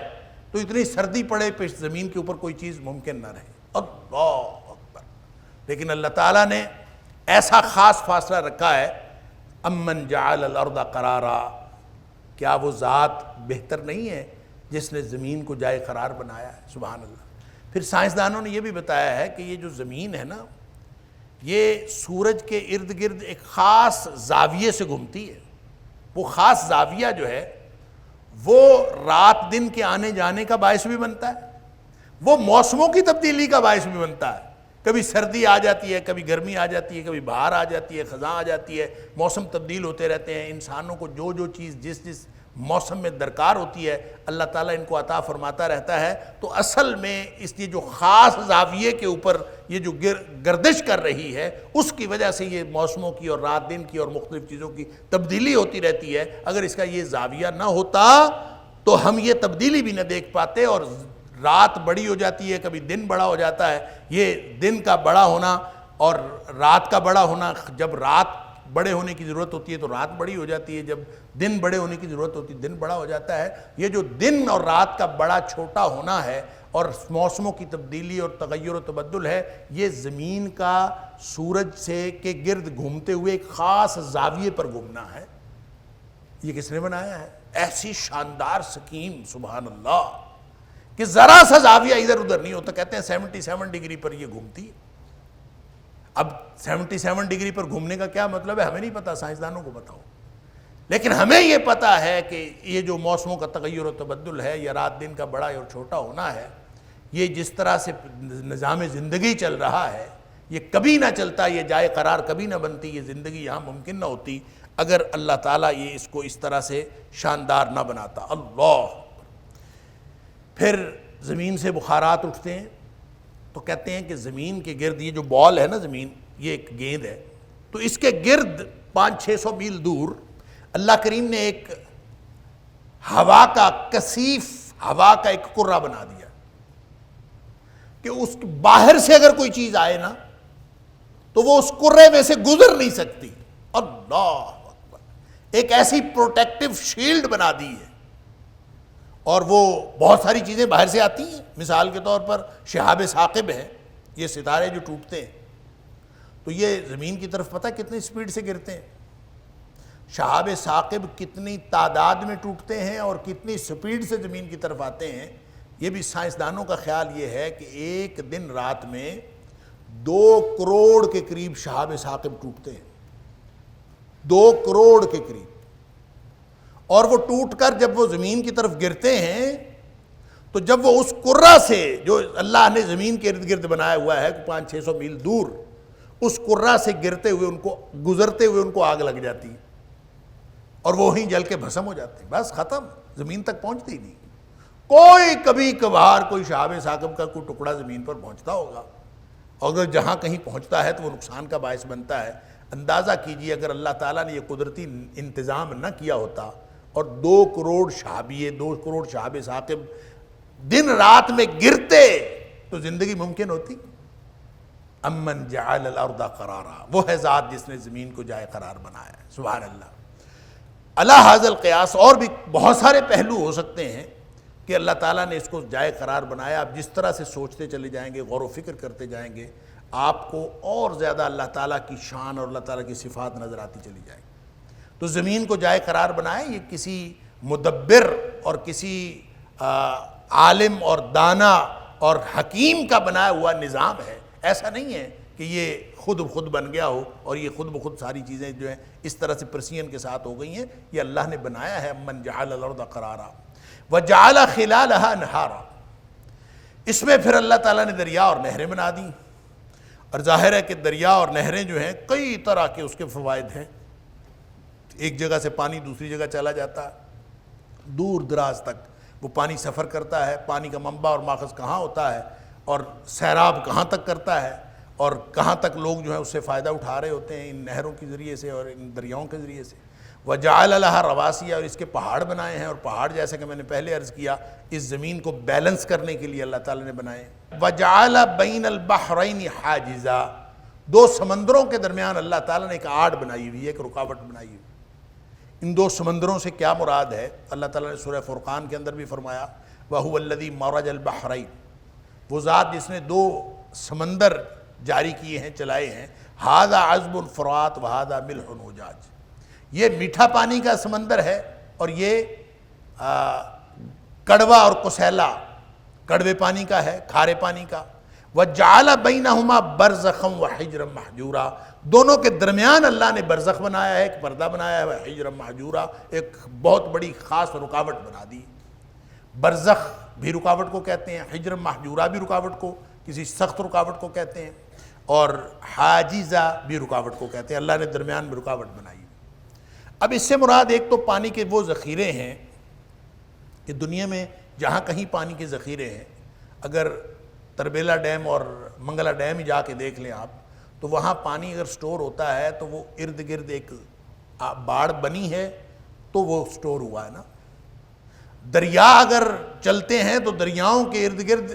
تو اتنی سردی پڑے کہ زمین کے اوپر کوئی چیز ممکن نہ رہے۔ اللہ اکبر۔ لیکن اللہ تعالیٰ نے ایسا خاص فاصلہ رکھا ہے، امن جعل الارض قرارا، کیا وہ ذات بہتر نہیں ہے جس نے زمین کو جائے قرار بنایا ہے؟ سبحان اللہ۔ پھر سائنسدانوں نے یہ بھی بتایا ہے کہ یہ جو زمین ہے نا، یہ سورج کے ارد گرد ایک خاص زاویے سے گھومتی ہے۔ وہ خاص زاویہ جو ہے وہ رات دن کے آنے جانے کا باعث بھی بنتا ہے، وہ موسموں کی تبدیلی کا باعث بھی بنتا ہے۔ کبھی سردی آ جاتی ہے، کبھی گرمی آ جاتی ہے، کبھی بہار آ جاتی ہے، خزاں آ جاتی ہے، موسم تبدیل ہوتے رہتے ہیں۔ انسانوں کو جو جو چیز جس جس موسم میں درکار ہوتی ہے اللہ تعالیٰ ان کو عطا فرماتا رہتا ہے۔ تو اصل میں اس لیے جو خاص زاویے کے اوپر یہ جو گردش کر رہی ہے، اس کی وجہ سے یہ موسموں کی اور رات دن کی اور مختلف چیزوں کی تبدیلی ہوتی رہتی ہے۔ اگر اس کا یہ زاویہ نہ ہوتا تو ہم یہ تبدیلی بھی نہ دیکھ پاتے، اور رات بڑی ہو جاتی ہے، کبھی دن بڑا ہو جاتا ہے۔ یہ دن کا بڑا ہونا اور رات کا بڑا ہونا، جب رات بڑے ہونے کی ضرورت ہوتی ہے تو رات بڑی ہو جاتی ہے، جب دن بڑے ہونے کی ضرورت ہوتی ہے دن بڑا ہو جاتا ہے۔ یہ جو دن اور رات کا بڑا چھوٹا ہونا ہے اور موسموں کی تبدیلی اور تغیر و تبدل ہے، یہ زمین کا سورج سے کے گرد گھومتے ہوئے ایک خاص زاویے پر گھومنا ہے۔ یہ کس نے بنایا ہے؟ ایسی شاندار سکیم، سبحان اللہ، کہ ذرا سا زاویہ ادھر ادھر نہیں ہوتا۔ کہتے ہیں 77 ڈگری پر یہ گھومتی ہے۔ اب 77 ڈگری پر گھومنے کا کیا مطلب ہے ہمیں نہیں پتا، سائنسدانوں کو بتاؤ، لیکن ہمیں یہ پتا ہے کہ یہ جو موسموں کا تغیر و تبدل ہے، یا رات دن کا بڑا اور چھوٹا ہونا ہے، یہ جس طرح سے نظام زندگی چل رہا ہے، یہ کبھی نہ چلتا، یہ جائے قرار کبھی نہ بنتی، یہ زندگی یہاں ممکن نہ ہوتی اگر اللہ تعالیٰ یہ اس کو اس طرح سے شاندار نہ بناتا۔ اللہ۔ پھر زمین سے بخارات اٹھتے ہیں، تو کہتے ہیں کہ زمین کے گرد یہ جو بال ہے نا، زمین یہ ایک گیند ہے، تو اس کے گرد 500-600 میل دور اللہ کریم نے ایک ہوا کا کثیف ہوا کا ایک کرہ بنا دیا کہ اس باہر سے اگر کوئی چیز آئے نا تو وہ اس کرے میں سے گزر نہیں سکتی۔ اللہ اکبر، ایک ایسی پروٹیکٹیو شیلڈ بنا دی ہے، اور وہ بہت ساری چیزیں باہر سے آتی ہیں۔ مثال کے طور پر شہاب ثاقب ہے، یہ ستارے جو ٹوٹتے ہیں تو یہ زمین کی طرف پتہ کتنی سپیڈ سے گرتے ہیں، شہاب ثاقب کتنی تعداد میں ٹوٹتے ہیں اور کتنی سپیڈ سے زمین کی طرف آتے ہیں۔ یہ بھی سائنسدانوں کا خیال یہ ہے کہ ایک دن رات میں 2 کروڑ کے قریب شہاب ثاقب ٹوٹتے ہیں، 2 کروڑ کے قریب، اور وہ ٹوٹ کر جب وہ زمین کی طرف گرتے ہیں تو جب وہ اس کرہ سے جو اللہ نے زمین کے ارد گرد بنایا ہوا ہے 500-600 میل دور، اس کرہ سے گرتے ہوئے ان کو گزرتے ہوئے ان کو آگ لگ جاتی ہے اور وہ وہیں جل کے بھسم ہو جاتے ہیں، بس ختم، زمین تک پہنچتی ہی نہیں۔ کوئی کبھی کبھار کوئی شہاب ثاقب کا کوئی ٹکڑا زمین پر پہنچتا ہوگا، اور اگر جہاں کہیں پہنچتا ہے تو وہ نقصان کا باعث بنتا ہے۔ اندازہ کیجئے اگر اللہ تعالیٰ نے یہ قدرتی انتظام نہ کیا ہوتا اور 2 کروڑ شہابیے 2 کروڑ شہاب ثاقب دن رات میں گرتے تو زندگی ممکن ہوتی؟ امن جعل الارض قرارا، وہ ہے ذات جس نے زمین کو جائے قرار بنایا ہے، سبحان اللہ۔ علی ھذا القیاس اور بھی بہت سارے پہلو ہو سکتے ہیں کہ اللہ تعالیٰ نے اس کو جائے قرار بنایا۔ آپ جس طرح سے سوچتے چلے جائیں گے، غور و فکر کرتے جائیں گے، آپ کو اور زیادہ اللہ تعالیٰ کی شان اور اللہ تعالیٰ کی صفات نظر آتی چلی جائیں گی۔ تو زمین کو جائے قرار بنائے، یہ کسی مدبر اور کسی عالم اور دانا اور حکیم کا بنایا ہوا نظام ہے، ایسا نہیں ہے کہ یہ خود بخود بن گیا ہو اور یہ خود بخود ساری چیزیں جو ہیں اس طرح سے پرسین کے ساتھ ہو گئی ہیں۔ یہ اللہ نے بنایا ہے۔ من جعل الارض قرارا وجعل خلالها انہارا، اس میں پھر اللہ تعالیٰ نے دریا اور نہریں بنا دیں، اور ظاہر ہے کہ دریا اور نہریں جو ہیں کئی طرح کے اس کے فوائد ہیں۔ ایک جگہ سے پانی دوسری جگہ چلا جاتا ہے، دور دراز تک وہ پانی سفر کرتا ہے، پانی کا منبع اور ماخذ کہاں ہوتا ہے، اور سیراب کہاں تک کرتا ہے، اور کہاں تک لوگ جو ہیں اس سے فائدہ اٹھا رہے ہوتے ہیں ان نہروں کے ذریعے سے اور ان دریاؤں کے ذریعے سے۔ وَجَعَلَ لَهَا رَوَاسِيَ، اور اس کے پہاڑ بنائے ہیں، اور پہاڑ جیسے کہ میں نے پہلے عرض کیا اس زمین کو بیلنس کرنے کے لیے اللہ تعالیٰ نے بنائے۔ وَجَعَلَ بَيْنَ الْبَحْرَيْنِ حَاجِزًا، 2 سمندروں کے درمیان اللہ تعالیٰ نے ایک آڑ بنائی ہوئی ہے، ایک رکاوٹ بنائی ہوئی۔ ان 2 سمندروں سے کیا مراد ہے؟ اللہ تعالیٰ نے سورہ فرقان کے اندر بھی فرمایا وَهُوَ الَّذِي مَرَجَ الْبَحْرَيْنِ، وہ ذات جس نے 2 سمندر جاری کیے ہیں، چلائے ہیں، هَذَا عَذْبٌ فُرَاتٌ وَهَذَا مِلْحٌ أُجَاجٌ، یہ میٹھا پانی کا سمندر ہے اور یہ کڑوا اور کسیلا، کڑوے پانی کا ہے، کھارے پانی کا۔ وَجَعَلَ بَيْنَهُمَا بَرْزَخًا وَحِجْرًا مَحْجُورًا، دونوں کے درمیان اللہ نے برزخ بنایا ہے، ایک پردہ بنایا ہے، حجرًا مَحْجُورًا، ایک بہت بڑی خاص رکاوٹ بنا دی۔ برزخ بھی رکاوٹ کو کہتے ہیں، حجرًا مَحْجُورًا بھی رکاوٹ کو، کسی سخت رکاوٹ کو کہتے ہیں، اور حاجزہ بھی رکاوٹ کو کہتے ہیں۔ اللہ نے درمیان میں رکاوٹ بنائی۔ اب اس سے مراد ایک تو پانی کے وہ ذخیرے ہیں کہ دنیا میں جہاں کہیں پانی کے ذخیرے ہیں، اگر تربیلا ڈیم اور منگلا ڈیم ہی جا کے دیکھ لیں آپ، تو وہاں پانی اگر سٹور ہوتا ہے تو وہ ارد گرد ایک باڑ بنی ہے تو وہ سٹور ہوا ہے نا۔ دریا اگر چلتے ہیں تو دریاؤں کے ارد گرد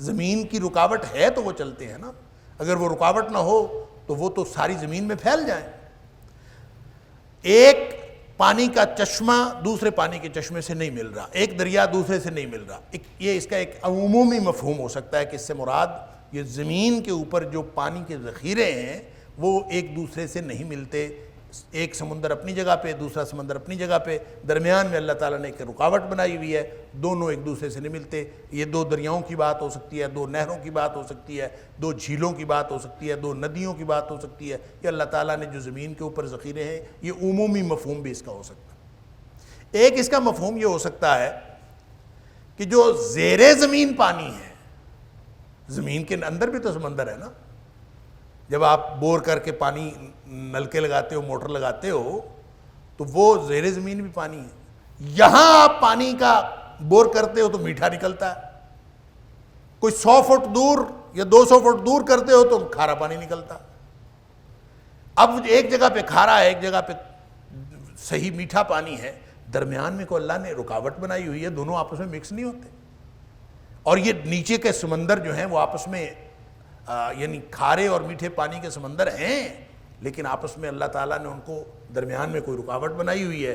زمین کی رکاوٹ ہے تو وہ چلتے ہیں نا، اگر وہ رکاوٹ نہ ہو تو وہ تو ساری زمین میں پھیل جائیں۔ ایک پانی کا چشمہ دوسرے پانی کے چشمے سے نہیں مل رہا، ایک دریا دوسرے سے نہیں مل رہا، یہ اس کا ایک عمومی مفہوم ہو سکتا ہے کہ اس سے مراد یہ زمین کے اوپر جو پانی کے ذخیرے ہیں وہ ایک دوسرے سے نہیں ملتے، ایک سمندر اپنی جگہ پہ، دوسرا سمندر اپنی جگہ پہ، درمیان میں اللہ تعالیٰ نے ایک رکاوٹ بنائی ہوئی ہے، دونوں ایک دوسرے سے نہیں ملتے۔ یہ دو دریاؤں کی بات ہو سکتی ہے، دو نہروں کی بات ہو سکتی ہے، دو جھیلوں کی بات ہو سکتی ہے، دو ندیوں کی بات ہو سکتی ہے۔ یہ اللہ تعالیٰ نے جو زمین کے اوپر ذخیرے ہیں، یہ عمومی مفہوم بھی اس کا ہو سکتا ہے۔ ایک اس کا مفہوم یہ ہو سکتا ہے کہ جو زیر زمین پانی ہے، زمین کے اندر بھی تو سمندر ہے نا، جب آپ بور کر کے پانی نلکے لگاتے ہو، موٹر لگاتے ہو، تو وہ زیر زمین بھی پانی ہے۔ یہاں آپ پانی کا بور کرتے ہو تو میٹھا نکلتا ہے، کوئی 100 فٹ دور یا 200 فٹ دور کرتے ہو تو کھارا پانی نکلتا۔ اب ایک جگہ پہ کھارا ہے، ایک جگہ پہ صحیح میٹھا پانی ہے، درمیان میں کو اللہ نے رکاوٹ بنائی ہوئی ہے، دونوں آپس میں مکس نہیں ہوتے۔ اور یہ نیچے کے سمندر جو ہیں وہ آپس میں یعنی کھارے اور میٹھے پانی کے سمندر ہیں، لیکن آپس میں اللہ تعالیٰ نے ان کو درمیان میں کوئی رکاوٹ بنائی ہوئی ہے۔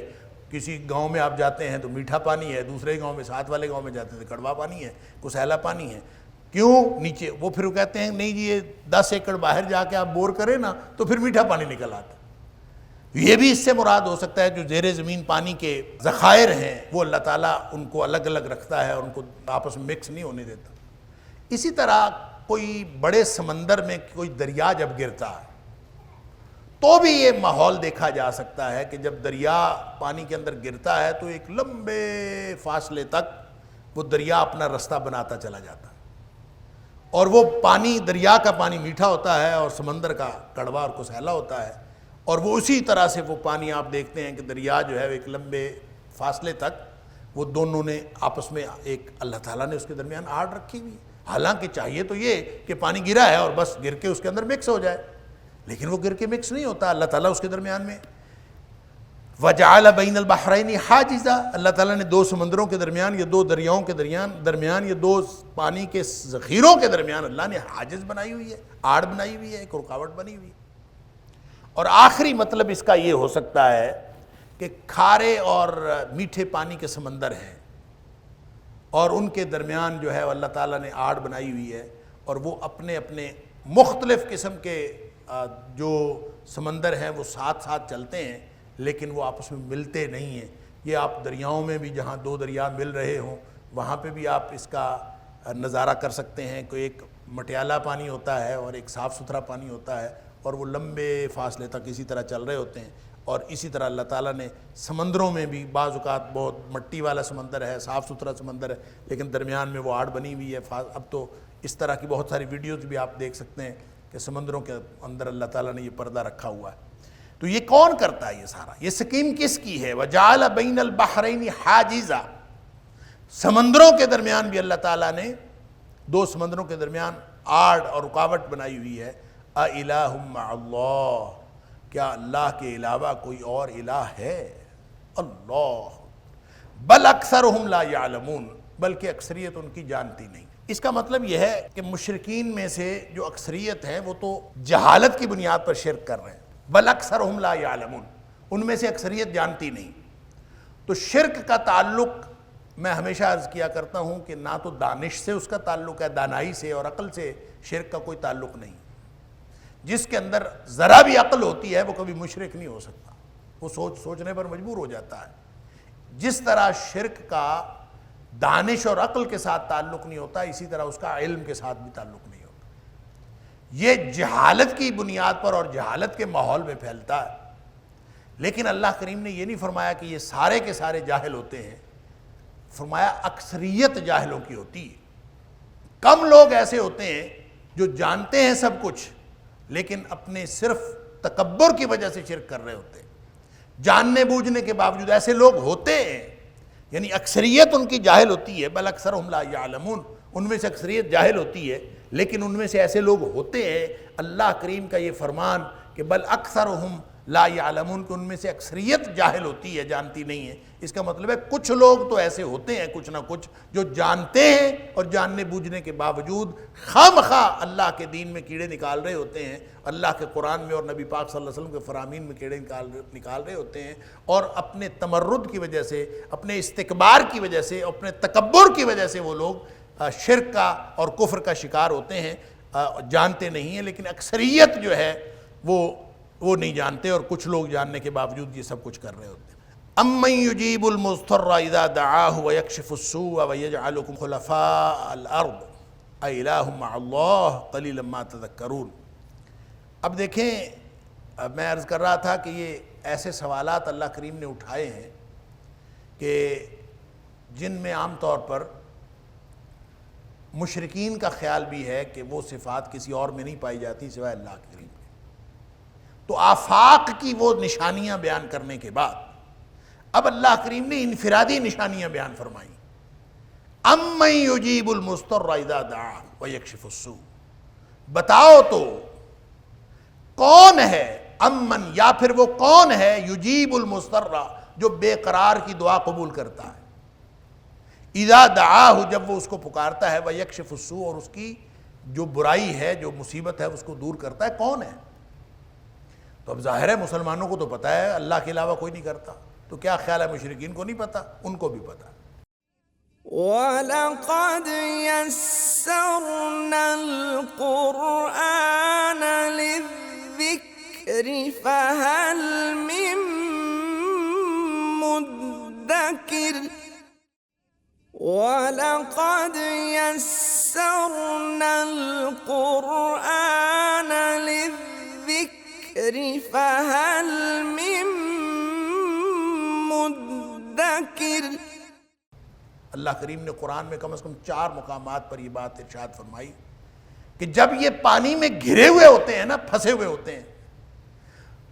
کسی گاؤں میں آپ جاتے ہیں تو میٹھا پانی ہے، دوسرے گاؤں میں، ساتھ والے گاؤں میں جاتے ہیں تو کڑوا پانی ہے، کسیلا پانی ہے۔ کیوں نیچے؟ وہ پھر کہتے ہیں نہیں جی یہ 10 ایکڑ باہر جا کے آپ بور کریں نا تو پھر میٹھا پانی نکل آتا۔ یہ بھی اس سے مراد ہو سکتا ہے جو زیر زمین پانی کے ذخائر ہیں وہ اللہ تعالیٰ ان کو الگ الگ رکھتا ہے، ان کو آپس میں مکس نہیں ہونے دیتا۔ اسی طرح کوئی بڑے سمندر میں کوئی دریا جب گرتا ہے تو بھی یہ ماحول دیکھا جا سکتا ہے کہ جب دریا پانی کے اندر گرتا ہے تو ایک لمبے فاصلے تک وہ دریا اپنا رستہ بناتا چلا جاتا ہے، اور وہ پانی، دریا کا پانی میٹھا ہوتا ہے اور سمندر کا کڑوا اور کسیلا ہوتا ہے، اور وہ اسی طرح سے وہ پانی آپ دیکھتے ہیں کہ دریا جو ہے ایک لمبے فاصلے تک وہ دونوں نے آپس میں ایک اللہ تعالیٰ نے اس کے درمیان آڑ رکھی ہوئی۔ حالانکہ چاہیے تو یہ کہ پانی گرا ہے اور بس گر کے اس کے اندر مکس ہو جائے، لیکن وہ گر کے مکس نہیں ہوتا، اللہ تعالیٰ اس کے درمیان میں وَجَعَلَ بَيْنَ الْبَحْرَيْنِ حَاجِزًا، اللہ تعالیٰ نے دو سمندروں کے درمیان یا دو دریاؤں کے درمیان یا دو پانی کے ذخیروں کے درمیان اللہ نے حاجز بنائی ہوئی ہے، آڑ بنائی ہوئی ہے، ایک رکاوٹ بنی ہوئی ہے۔ اور آخری مطلب اس کا یہ ہو سکتا ہے کہ کھارے اور میٹھے پانی کے سمندر ہیں اور ان کے درمیان جو ہے اللہ تعالیٰ نے آڑ بنائی ہوئی ہے، اور وہ اپنے اپنے مختلف قسم کے جو سمندر ہیں وہ ساتھ ساتھ چلتے ہیں لیکن وہ آپس میں ملتے نہیں ہیں۔ یہ آپ دریاؤں میں بھی جہاں دو دریا مل رہے ہوں وہاں پہ بھی آپ اس کا نظارہ کر سکتے ہیں کہ ایک مٹیالہ پانی ہوتا ہے اور ایک صاف ستھرا پانی ہوتا ہے، اور وہ لمبے فاصلے تک اسی طرح چل رہے ہوتے ہیں۔ اور اسی طرح اللہ تعالیٰ نے سمندروں میں بھی بعض اوقات بہت مٹی والا سمندر ہے، صاف ستھرا سمندر ہے، لیکن درمیان میں وہ آڑ بنی ہوئی ہے۔ اب تو اس طرح کی بہت ساری ویڈیوز بھی آپ دیکھ سکتے ہیں کہ سمندروں کے اندر اللہ تعالیٰ نے یہ پردہ رکھا ہوا ہے۔ تو یہ کون کرتا ہے یہ سارا؟ یہ سکیم کس کی ہے؟ وَجَعَلَ بَيْنَ الْبَحْرَيْنِ حَاجِزًا، سمندروں کے درمیان بھی اللہ تعالیٰ نے، دو سمندروں کے درمیان آڑ اور رکاوٹ بنائی ہوئی ہے۔ أَإِلَٰهٌ مَّعَ اللَّهِ، کیا اللہ کے علاوہ کوئی اور الہ ہے؟ اللہ بل اکثرہم لا یعلمون، بلکہ اکثریت ان کی جانتی نہیں۔ اس کا مطلب یہ ہے کہ مشرکین میں سے جو اکثریت ہیں وہ تو جہالت کی بنیاد پر شرک کر رہے ہیں، بل اکثرہم لا یعلمون، ان میں سے اکثریت جانتی نہیں۔ تو شرک کا تعلق میں ہمیشہ عرض کیا کرتا ہوں کہ نہ تو دانش سے اس کا تعلق ہے، دانائی سے اور عقل سے شرک کا کوئی تعلق نہیں۔ جس کے اندر ذرا بھی عقل ہوتی ہے وہ کبھی مشرک نہیں ہو سکتا، وہ سوچنے پر مجبور ہو جاتا ہے۔ جس طرح شرک کا دانش اور عقل کے ساتھ تعلق نہیں ہوتا، اسی طرح اس کا علم کے ساتھ بھی تعلق نہیں ہوتا. یہ جہالت کی بنیاد پر اور جہالت کے ماحول میں پھیلتا ہے. لیکن اللہ کریم نے یہ نہیں فرمایا کہ یہ سارے کے سارے جاہل ہوتے ہیں، فرمایا اکثریت جاہلوں کی ہوتی ہے. کم لوگ ایسے ہوتے ہیں جو جانتے ہیں سب کچھ لیکن اپنے صرف تکبر کی وجہ سے شرک کر رہے ہوتے ہیں. جاننے بوجھنے کے باوجود ایسے لوگ ہوتے ہیں، یعنی اکثریت ان کی جاہل ہوتی ہے. بل اکثرهم لا یعلمون، ان میں سے اکثریت جاہل ہوتی ہے لیکن ان میں سے ایسے لوگ ہوتے ہیں. اللہ کریم کا یہ فرمان کہ بل اکثرهم لا یعلمون، کہ ان میں سے اکثریت جاہل ہوتی ہے، جانتی نہیں ہے. اس کا مطلب ہے کچھ لوگ تو ایسے ہوتے ہیں کچھ نہ کچھ جو جانتے ہیں اور جاننے بوجھنے کے باوجود خواہ اللہ کے دین میں کیڑے نکال رہے ہوتے ہیں، اللہ کے قرآن میں اور نبی پاک صلی اللہ علیہ وسلم کے فرامین میں کیڑے نکال رہے ہوتے ہیں، اور اپنے تمرد کی وجہ سے، اپنے استکبار کی وجہ سے، اپنے تکبر کی وجہ سے وہ لوگ شرک کا اور کفر کا شکار ہوتے ہیں. جانتے نہیں ہیں لیکن اکثریت جو ہے وہ نہیں جانتے، اور کچھ لوگ جاننے کے باوجود یہ سب کچھ کر رہے ہوتے ہیں. امن یجیب المضطر اذا دعاہ ویکشف السوء ویجعلکم خلفاء الارض االہ مع اللہ قلیلا ما تذکرون. اب دیکھیں، میں عرض کر رہا تھا کہ یہ ایسے سوالات اللہ کریم نے اٹھائے ہیں کہ جن میں عام طور پر مشرکین کا خیال بھی ہے کہ وہ صفات کسی اور میں نہیں پائی جاتی سوائے اللہ کریم کے. تو آفاق کی وہ نشانیاں بیان کرنے کے بعد اب اللہ کریم نے انفرادی نشانیاں بیان فرمائیں. امن یجیب المضطر اذا دعاہ ویکشف السوء، بتاؤ تو کون ہے، امن یا پھر وہ کون ہے، یجیب المضطر جو بے قرار کی دعا قبول کرتا ہے، اذا دعاہ جب وہ اس کو پکارتا ہے، ویکشف السوء اور اس کی جو برائی ہے جو مصیبت ہے اس کو دور کرتا ہے. کون ہے؟ تو اب ظاہر ہے مسلمانوں کو تو پتہ ہے اللہ کے علاوہ کوئی نہیں کرتا، تو کیا خیال ہے مشرکین کو نہیں پتہ؟ ان کو بھی پتہ. وَلَقَدْ يَسَّرْنَا الْقُرْآنَ لِلذِّكْرِ فَهَلْ مِن مُدَّكِرٍ وَلَقَدْ يَسَّرْنَا الْقُرْآنَ لِلذِّكْرِ فَهَلْ مِن مُدَّكِرٍ. اللہ کریم نے قرآن میں کم از کم 4 مقامات پر یہ بات ارشاد فرمائی کہ جب یہ پانی میں گھرے ہوئے ہوتے ہیں نا، پھنسے ہوئے ہوتے ہیں،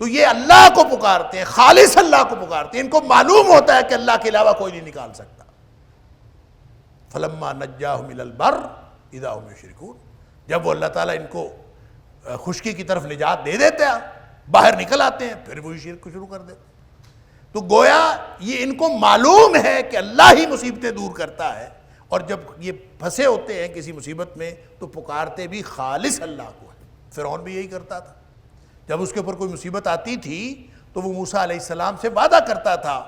تو یہ اللہ کو پکارتے ہیں، خالص اللہ کو پکارتے ہیں. ان کو معلوم ہوتا ہے کہ اللہ کے علاوہ کوئی نہیں نکال سکتا. فلما نجاہم الی البر اذا هم یشرکون، جب وہ اللہ تعالیٰ ان کو خشکی کی طرف نجات دے دیتے ہیں، باہر نکل آتے ہیں، پھر وہی شرک کو شروع کر دیتے. تو گویا یہ ان کو معلوم ہے کہ اللہ ہی مصیبتیں دور کرتا ہے، اور جب یہ پھنسے ہوتے ہیں کسی مصیبت میں تو پکارتے بھی خالص اللہ کو ہے. فرعون بھی یہی کرتا تھا، جب اس کے اوپر کوئی مصیبت آتی تھی تو وہ موسیٰ علیہ السلام سے وعدہ کرتا تھا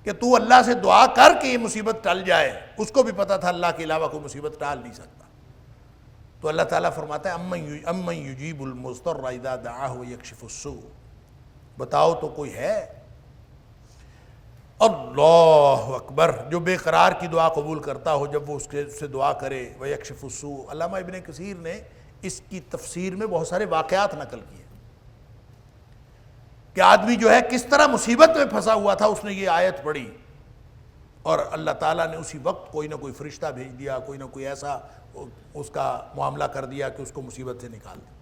کہ تو اللہ سے دعا کر کے یہ مصیبت ٹل جائے. اس کو بھی پتا تھا اللہ کے علاوہ کوئی مصیبت ٹال نہیں سکتا. تو اللہ تعالیٰ فرماتا ہے امن یجیب المضطر اذا دعاہ ویکشف السوء، بتاؤ تو کوئی ہے. اللہ اکبر، جو بے قرار کی دعا قبول کرتا ہو جب وہ اس سے دعا کرے. ویکشف السوء، علامہ ابن کثیر نے اس کی تفسیر میں بہت سارے واقعات نقل کیے کہ آدمی جو ہے کس طرح مصیبت میں پھنسا ہوا تھا، اس نے یہ آیت پڑھی اور اللہ تعالیٰ نے اسی وقت کوئی نہ کوئی فرشتہ بھیج دیا، کوئی نہ کوئی ایسا اس کا معاملہ کر دیا کہ اس کو مصیبت سے نکال دیا.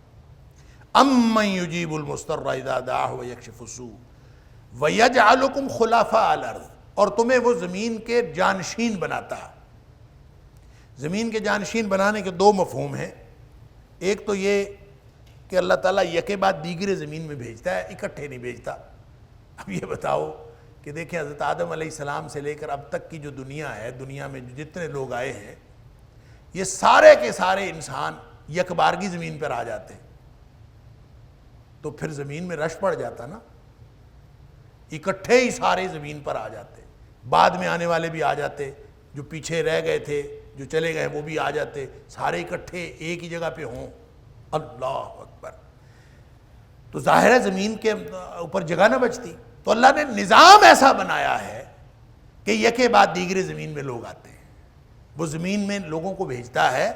امن یجیب المضطر اذا دعاہ ویکشف السوء وَيَجْعَلُكُمْ خُلَفَاءَ الْأَرْضِ، اور تمہیں وہ زمین کے جانشین بناتا ہے. زمین کے جانشین بنانے کے 2 مفہوم ہیں. ایک تو یہ کہ اللہ تعالیٰ یکے بعد دیگرے زمین میں بھیجتا ہے، اکٹھے نہیں بھیجتا. اب یہ بتاؤ کہ دیکھیں حضرت آدم علیہ السلام سے لے کر اب تک کی جو دنیا ہے، دنیا میں جتنے لوگ آئے ہیں، یہ سارے کے سارے انسان یکبارگی زمین پر آ جاتے ہیں تو پھر زمین میں رش پڑ جاتا نا. اکٹھے ہی سارے زمین پر آ جاتے، بعد میں آنے والے بھی آ جاتے، جو پیچھے رہ گئے تھے، جو چلے گئے وہ بھی آ جاتے، سارے اکٹھے ایک ہی جگہ پہ ہوں. اللہ اکبر. تو ظاہر ہے زمین کے اوپر جگہ نہ بچتی. تو اللہ نے نظام ایسا بنایا ہے کہ یکے بعد دیگرے زمین میں لوگ آتے ہیں. وہ زمین میں لوگوں کو بھیجتا ہے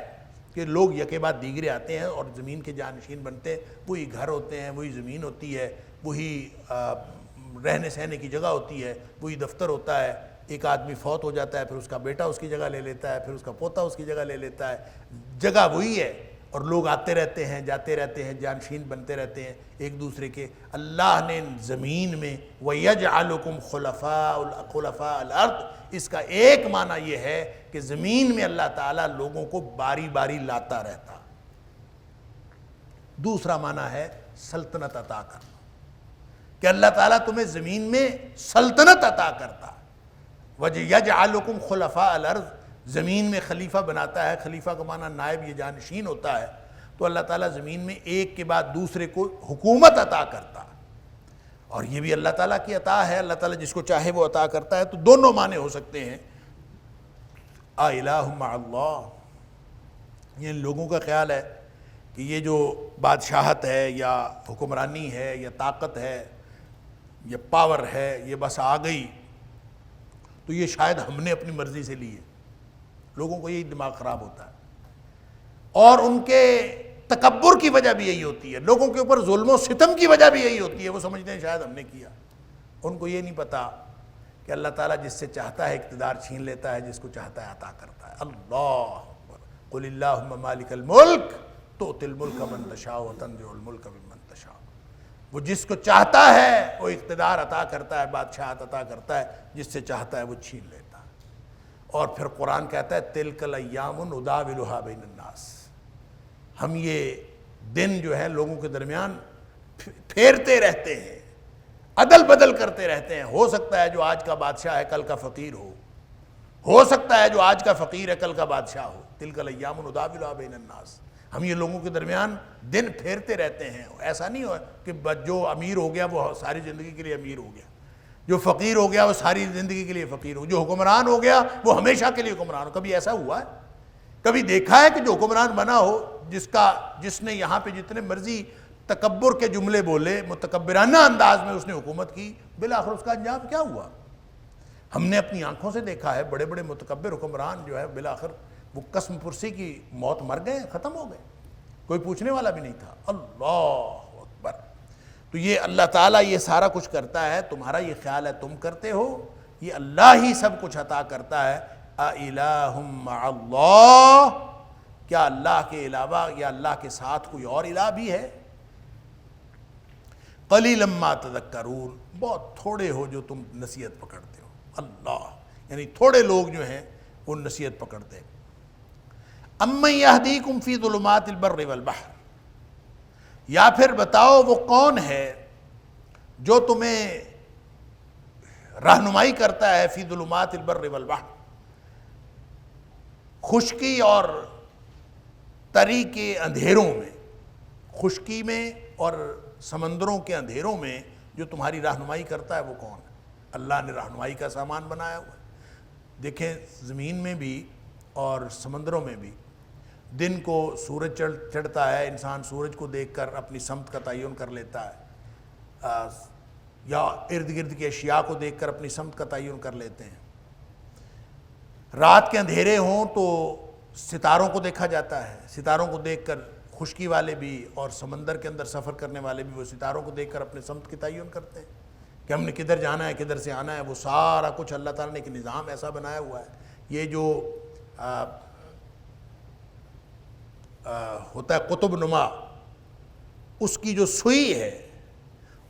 کہ لوگ یکے بعد دیگرے آتے ہیں اور زمین کے جانشین بنتے ہیں. وہی گھر ہوتے ہیں, وہی زمین ہوتی ہے, وہی رہنے سہنے کی جگہ ہوتی ہے, وہی دفتر ہوتا ہے. ایک آدمی فوت ہو جاتا ہے, پھر اس کا بیٹا اس کی جگہ لے لیتا ہے, پھر اس کا پوتا اس کی جگہ لے لیتا ہے. جگہ وہی ہے اور لوگ آتے رہتے ہیں, جاتے رہتے ہیں, جانشین بنتے رہتے ہیں ایک دوسرے کے. اللہ نے زمین میں وَيَجْعَلُكُمْ خُلَفَاءَ الْأَرْضِ, اس کا ایک معنی یہ ہے کہ زمین میں اللہ تعالیٰ لوگوں کو باری باری لاتا رہتا. دوسرا معنی ہے سلطنت عطا کرنا, کہ اللہ تعالیٰ تمہیں زمین میں سلطنت عطا کرتا. وَيَجْعَلُكُمْ خُلَفَاءَ الْأَرْضِ, زمین میں خلیفہ بناتا ہے. خلیفہ کا معنی نائب یا جانشین ہوتا ہے. تو اللہ تعالیٰ زمین میں ایک کے بعد دوسرے کو حکومت عطا کرتا. اور یہ بھی اللہ تعالیٰ کی عطا ہے, اللہ تعالیٰ جس کو چاہے وہ عطا کرتا ہے. تو دونوں معنی ہو سکتے ہیں. الہ مع اللہ, یہ لوگوں کا خیال ہے کہ یہ جو بادشاہت ہے یا حکمرانی ہے یا طاقت ہے یا پاور ہے, یہ بس آ گئی تو یہ شاید ہم نے اپنی مرضی سے لی ہے. لوگوں کو یہی دماغ خراب ہوتا ہے, اور ان کے تکبر کی وجہ بھی یہی ہوتی ہے. لوگوں کے اوپر ظلم و ستم کی وجہ بھی یہی ہوتی ہے. وہ سمجھتے ہیں شاید ہم نے کیا. ان کو یہ نہیں پتا کہ اللہ تعالیٰ جس سے چاہتا ہے اقتدار چھین لیتا ہے, جس کو چاہتا ہے عطا کرتا ہے. اللہ اکبر. قل اللہم مالک الملک تؤتی الملک من تشاء وتنزع الملک ممن تشاء. وہ جس کو چاہتا ہے وہ اقتدار عطا کرتا ہے, بادشاہت عطا کرتا ہے, جس سے چاہتا ہے وہ چھین لیتا ہے. اور پھر قرآن کہتا ہے تلک الایام نداولها بین الناس, ہم یہ دن جو ہے لوگوں کے درمیان پھیرتے رہتے ہیں, عدل بدل کرتے رہتے ہیں. ہو سکتا ہے جو آج کا بادشاہ ہے کل کا فقیر ہو سکتا ہے جو آج کا فقیر ہے کل کا بادشاہ ہو. تلک الایام نداولها بین الناس, ہم یہ لوگوں کے درمیان دن پھیرتے رہتے ہیں. ایسا نہیں ہو کہ جو امیر ہو گیا وہ ساری زندگی کے لیے امیر ہو گیا, جو فقیر ہو گیا وہ ساری زندگی کے لیے فقیر ہو, جو حکمران ہو گیا وہ ہمیشہ کے لیے حکمران ہو. کبھی ایسا ہوا ہے؟ کبھی دیکھا ہے کہ جو حکمران بنا ہو, جس نے یہاں پہ جتنے مرضی تکبر کے جملے بولے, متکبرانہ انداز میں اس نے حکومت کی, بالآخر اس کا انجام کیا ہوا؟ ہم نے اپنی آنکھوں سے دیکھا ہے. بڑے بڑے متکبر حکمران جو ہے بالآخر وہ قسم پرسی کی موت مر گئے, ختم ہو گئے, کوئی پوچھنے والا بھی نہیں تھا. اللہ اکبر. تو یہ اللہ تعالیٰ یہ سارا کچھ کرتا ہے. تمہارا یہ خیال ہے تم کرتے ہو, یہ اللہ ہی سب کچھ عطا کرتا ہے. اِلَٰهٌ مَّعَ اللَّهِ, کیا اللہ کے علاوہ یا اللہ کے ساتھ کوئی اور الہ بھی ہے؟ قَلِيلًا مَّا تَذَكَّرُونَ, بہت تھوڑے ہو جو تم نصیحت پکڑتے ہو. اللہ یعنی تھوڑے لوگ جو ہیں وہ نصیحت پکڑتے ہیں. اَمَّن يَهْدِيكُمْ فِي ظُلُمَاتِ الْبَرِّ وَالْبَحْرِ, یا پھر بتاؤ وہ کون ہے جو تمہیں رہنمائی کرتا ہے فی ظلمات البر والبحر, خشکی اور تری کے اندھیروں میں, خشکی میں اور سمندروں کے اندھیروں میں جو تمہاری رہنمائی کرتا ہے وہ کون ہے؟ اللہ نے رہنمائی کا سامان بنایا ہوا ہے. دیکھیں زمین میں بھی اور سمندروں میں بھی دن کو سورج چڑھتا ہے, انسان سورج کو دیکھ کر اپنی سمت کا تعین کر لیتا ہے, یا ارد گرد کی اشیاء کو دیکھ کر اپنی سمت کا تعین کر لیتے ہیں. رات کے اندھیرے ہوں تو ستاروں کو دیکھا جاتا ہے, ستاروں کو دیکھ کر خشکی والے بھی اور سمندر کے اندر سفر کرنے والے بھی وہ ستاروں کو دیکھ کر اپنے سمت کی تعین کرتے ہیں کہ ہم نے کدھر جانا ہے, کدھر سے آنا ہے. وہ سارا کچھ اللہ تعالیٰ نے ایک نظام ایسا بنایا ہوا ہے. یہ جو ہوتا ہے قطب نما, اس کی جو سوئی ہے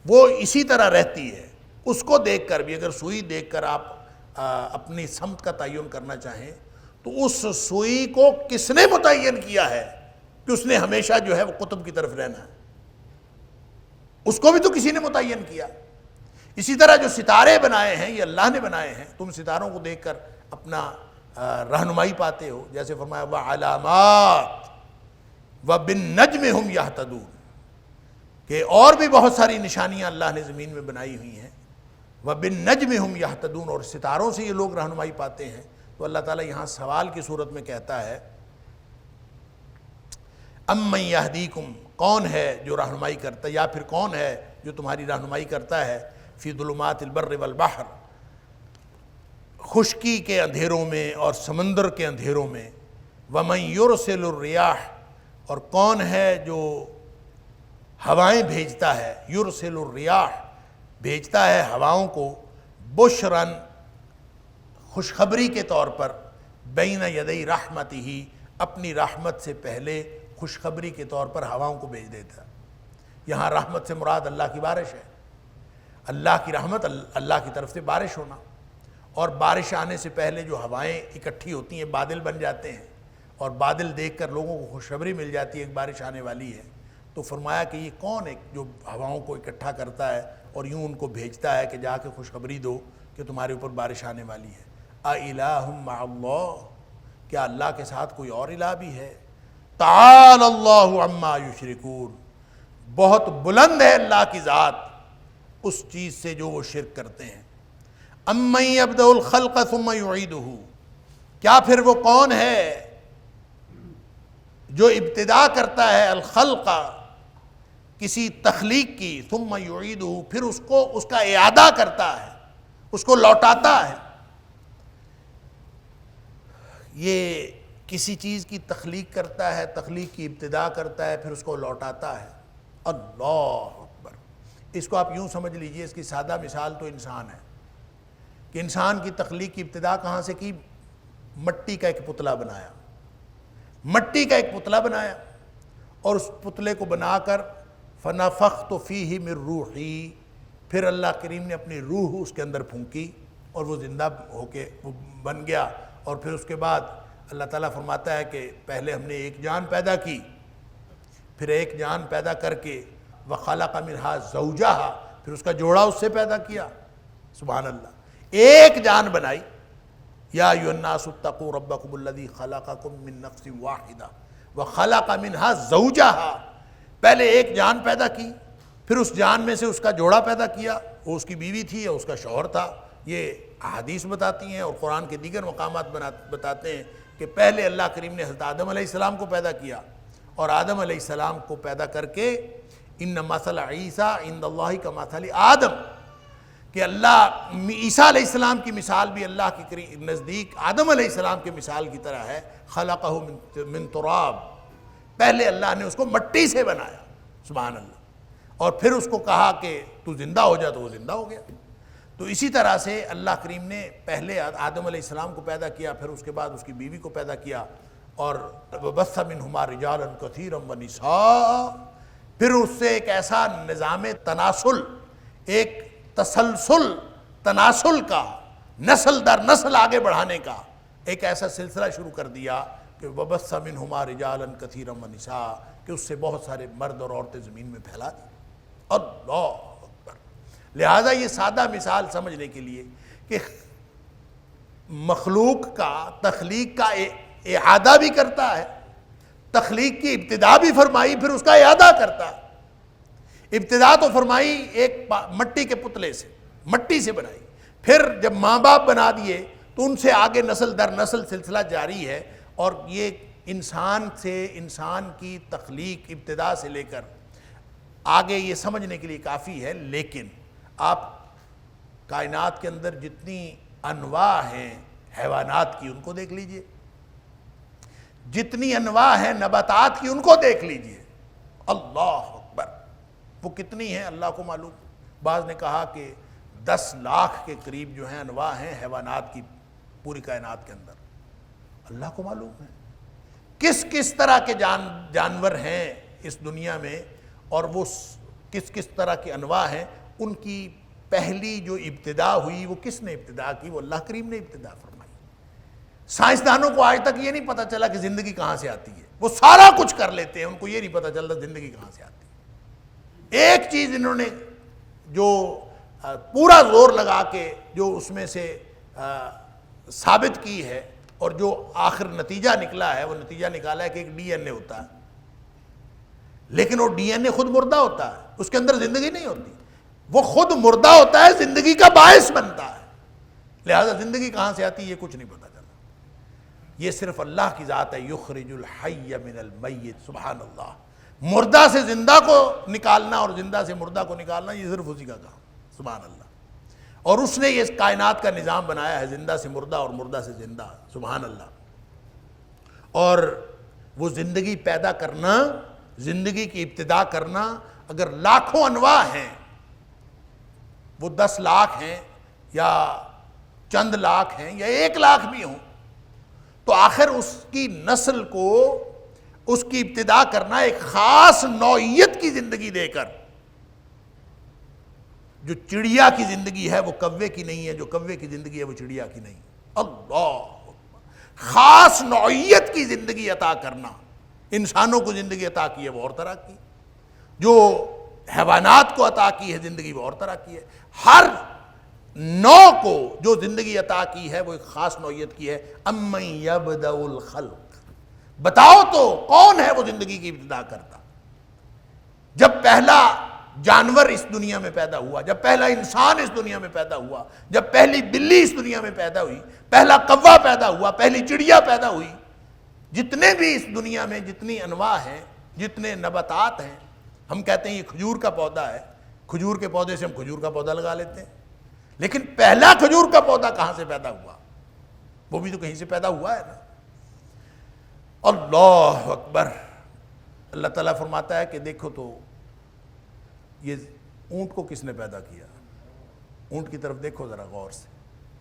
وہ اسی طرح رہتی ہے. اس کو دیکھ کر بھی, اگر سوئی دیکھ کر آپ اپنی سمت کا تعین کرنا چاہیں تو اس سوئی کو کس نے متعین کیا ہے کہ اس نے ہمیشہ جو ہے وہ قطب کی طرف رہنا ہے؟ اس کو بھی تو کسی نے متعین کیا. اسی طرح جو ستارے بنائے ہیں یہ اللہ نے بنائے ہیں. تم ستاروں کو دیکھ کر اپنا رہنمائی پاتے ہو. جیسے فرمایا وَعَلَامَاتٍ وَبِالنَّجْمِ هُمْ يَهْتَدُونَ, کہ اور بھی بہت ساری نشانیاں اللہ نے زمین میں بنائی ہوئی ہیں. وَبِالنَّجْمِ هُمْ يَهْتَدُونَ, اور ستاروں سے یہ لوگ رہنمائی پاتے ہیں. تو اللہ تعالیٰ یہاں سوال کی صورت میں کہتا ہے اَمَّن يَهْدِيكُمْ, کون ہے جو رہنمائی کرتا ہے, یا پھر کون ہے جو تمہاری رہنمائی کرتا ہے فی ظلمات البر والبحر, خشکی کے اندھیروں میں اور سمندر کے اندھیروں میں، وَمَن يُرْسِلُ الرِّيَاحَ، اور کون ہے جو ہوائیں بھیجتا ہے، یرسل الریاح، بھیجتا ہے ہواؤں کو، بشرن، خوشخبری کے طور پر، بین یدی رحمتہ، اپنی رحمت سے پہلے خوشخبری کے طور پر ہواؤں کو بھیج دیتا ہے۔ یہاں رحمت سے مراد اللہ کی بارش ہے، اللہ کی رحمت، اللہ کی طرف سے بارش ہونا، اور بارش آنے سے پہلے جو ہوائیں اکٹھی ہوتی ہیں بادل بن جاتے ہیں، اور بادل دیکھ کر لوگوں کو خوشخبری مل جاتی ہے ایک بارش آنے والی ہے، تو فرمایا کہ یہ کون ہے جو ہواؤں کو اکٹھا کرتا ہے اور یوں ان کو بھیجتا ہے کہ جا کے خوشخبری دو کہ تمہارے اوپر بارش آنے والی ہے۔ اَإِلَٰهٌ مَّعَ اللَّهِ، کیا اللہ کے ساتھ کوئی اور الہ بھی ہے؟ تعالی اللہ عما یشرکون، بہت بلند ہے اللہ کی ذات اس چیز سے جو وہ شرک کرتے ہیں۔ اَمَّن يَبْدَأُ الْخَلْقَ ثُمَّ يُعِيدُهُ، کیا پھر وہ کون ہے جو ابتدا کرتا ہے الخلق، کسی تخلیق کی، ثم یعیدہ، پھر اس کا اعادہ کرتا ہے، اس کو لوٹاتا ہے۔ یہ کسی چیز کی تخلیق کرتا ہے، تخلیق کی ابتدا کرتا ہے، پھر اس کو لوٹاتا ہے۔ اللہ اکبر! اس کو آپ یوں سمجھ لیجئے، اس کی سادہ مثال تو انسان ہے کہ انسان کی تخلیق کی ابتدا کہاں سے کی؟ مٹی کا ایک پتلا بنایا، مٹی کا ایک پتلا بنایا، اور اس پتلے کو بنا کر فَنَفَخْتُ فِيهِ مِن رُوحِي، پھر اللہ کریم نے اپنی روح اس کے اندر پھونکی اور وہ زندہ ہو کے وہ بن گیا۔ اور پھر اس کے بعد اللہ تعالیٰ فرماتا ہے کہ پہلے ہم نے ایک جان پیدا کی، پھر ایک جان پیدا کر کے وَخَلَقَ مِنْهَا زَوْجَهَا، پھر اس کا جوڑا اس سے پیدا کیا۔ سبحان اللہ، ایک جان بنائی۔ یا ایھا الناس اتقوا ربکم الذی خلقکم من نفس واحدہ وخلق منها زوجها، پہلے ایک جان پیدا کی، پھر اس جان میں سے اس کا جوڑا پیدا کیا، وہ اس کی بیوی تھی یا اس کا شوہر تھا۔ یہ احادیث بتاتی ہیں اور قرآن کے دیگر مقامات بتاتے ہیں کہ پہلے اللہ کریم نے حضرت آدم علیہ السلام کو پیدا کیا، اور آدم علیہ السلام کو پیدا کر کے ان مثل عیسیٰ عند اللہ کمثل آدم، کہ اللہ عیسیٰ علیہ السلام کی مثال بھی اللہ کے نزدیک آدم علیہ السلام کی مثال کی طرح ہے۔ خلقہ من تراب، پہلے اللہ نے اس کو مٹی سے بنایا، سبحان اللہ، اور پھر اس کو کہا کہ تو زندہ ہو جا، تو وہ زندہ ہو گیا۔ تو اسی طرح سے اللہ کریم نے پہلے آدم علیہ السلام کو پیدا کیا، پھر اس کے بعد اس کی بیوی کو پیدا کیا، اور وَبَثَّ مِنْهُمَا رِجَالًا كَثِيرًا وَنِسَاءً، پھر اس سے ایک ایسا نظام تناسل، ایک تسلسل تناسل کا، نسل در نسل آگے بڑھانے کا ایک ایسا سلسلہ شروع کر دیا کہ وَبَثَّ مِنْهُمَا رِجَالًا كَثِيرًا وَنِسَاءً، کہ اس سے بہت سارے مرد اور عورتیں زمین میں پھیلا دی۔ اللہ اکبر! لہٰذا یہ سادہ مثال سمجھنے کے لیے کہ مخلوق کا، تخلیق کا اعادہ بھی کرتا ہے، تخلیق کی ابتدا بھی فرمائی، پھر اس کا اعادہ کرتا ہے۔ ابتدا تو فرمائی ایک مٹی کے پتلے سے، مٹی سے بنائی، پھر جب ماں باپ بنا دیے تو ان سے آگے نسل در نسل سلسلہ جاری ہے۔ اور یہ انسان سے، انسان کی تخلیق ابتدا سے لے کر آگے یہ سمجھنے کے لیے کافی ہے، لیکن آپ کائنات کے اندر جتنی انواع ہیں حیوانات کی ان کو دیکھ لیجئے، جتنی انواع ہیں نباتات کی ان کو دیکھ لیجئے، اللہ اکبر! وہ کتنی ہیں اللہ کو معلوم۔ بعض نے کہا کہ 10 لاکھ کے قریب جو ہیں انواع ہیں حیوانات کی پوری کائنات کے اندر، اللہ کو معلوم ہے کس کس طرح کے جانور ہیں اس دنیا میں، اور وہ کس کس طرح کی انواع ہیں۔ ان کی پہلی جو ابتدا ہوئی وہ کس نے ابتدا کی؟ وہ اللہ کریم نے ابتدا فرمائی۔ سائنسدانوں کو آج تک یہ نہیں پتہ چلا کہ زندگی کہاں سے آتی ہے، وہ سارا کچھ کر لیتے ہیں، ان کو یہ نہیں پتہ چلتا زندگی کہاں سے آتی ہے۔ ایک چیز انہوں نے جو پورا زور لگا کے جو اس میں سے ثابت کی ہے اور جو آخر نتیجہ نکلا ہے، وہ نتیجہ نکالا ہے کہ ایک ڈی این اے ہوتا ہے، لیکن وہ ڈی این اے خود مردہ ہوتا ہے، اس کے اندر زندگی نہیں ہوتی، وہ خود مردہ ہوتا ہے، زندگی کا باعث بنتا ہے۔ لہذا زندگی کہاں سے آتی ہے یہ کچھ نہیں پتہ چلا۔ یہ صرف اللہ کی ذات ہے، یخرج الحی من المیت، سبحان اللہ۔ مردہ سے زندہ کو نکالنا اور زندہ سے مردہ کو نکالنا یہ صرف اسی کا کام، سبحان اللہ۔ اور اس نے یہ کائنات کا نظام بنایا ہے، زندہ سے مردہ اور مردہ سے زندہ، سبحان اللہ۔ اور وہ زندگی پیدا کرنا، زندگی کی ابتدا کرنا، اگر لاکھوں انواع ہیں، وہ 10 لاکھ ہیں یا چند لاکھ ہیں یا 1 لاکھ بھی ہوں، تو آخر اس کی نسل کو اس کی ابتدا کرنا ایک خاص نوعیت کی زندگی دے کر۔ جو چڑیا کی زندگی ہے وہ کوے کی نہیں ہے، جو کوے کی زندگی ہے وہ چڑیا کی نہیں۔ اللہ، خاص نوعیت کی زندگی عطا کرنا۔ انسانوں کو زندگی عطا کی ہے وہ اور طرح کی، جو حیوانات کو عطا کی ہے زندگی وہ اور طرح کی ہے، ہر نوع کو جو زندگی عطا کی ہے وہ ایک خاص نوعیت کی ہے۔ امن یبدأ الخلق، بتاؤ تو کون ہے وہ زندگی کی ابتدا کرتا؟ جب پہلا جانور اس دنیا میں پیدا ہوا، جب پہلا انسان اس دنیا میں پیدا ہوا، جب پہلی بلی اس دنیا میں پیدا ہوئی، پہلا کوا پیدا ہوا، پہلی چڑیا پیدا ہوئی، جتنے بھی اس دنیا میں جتنی انواع ہیں، جتنے نباتات ہیں، ہم کہتے ہیں یہ کھجور کا پودا ہے، کھجور کے پودے سے ہم کھجور کا پودا لگا لیتے ہیں، لیکن پہلا کھجور کا پودا کہاں سے پیدا ہوا؟ وہ بھی تو کہیں سے پیدا ہوا ہے نا۔ اللہ اکبر۔ اللہ تعالیٰ فرماتا ہے کہ دیکھو تو یہ اونٹ کو کس نے پیدا کیا؟ اونٹ کی طرف دیکھو ذرا غور سے،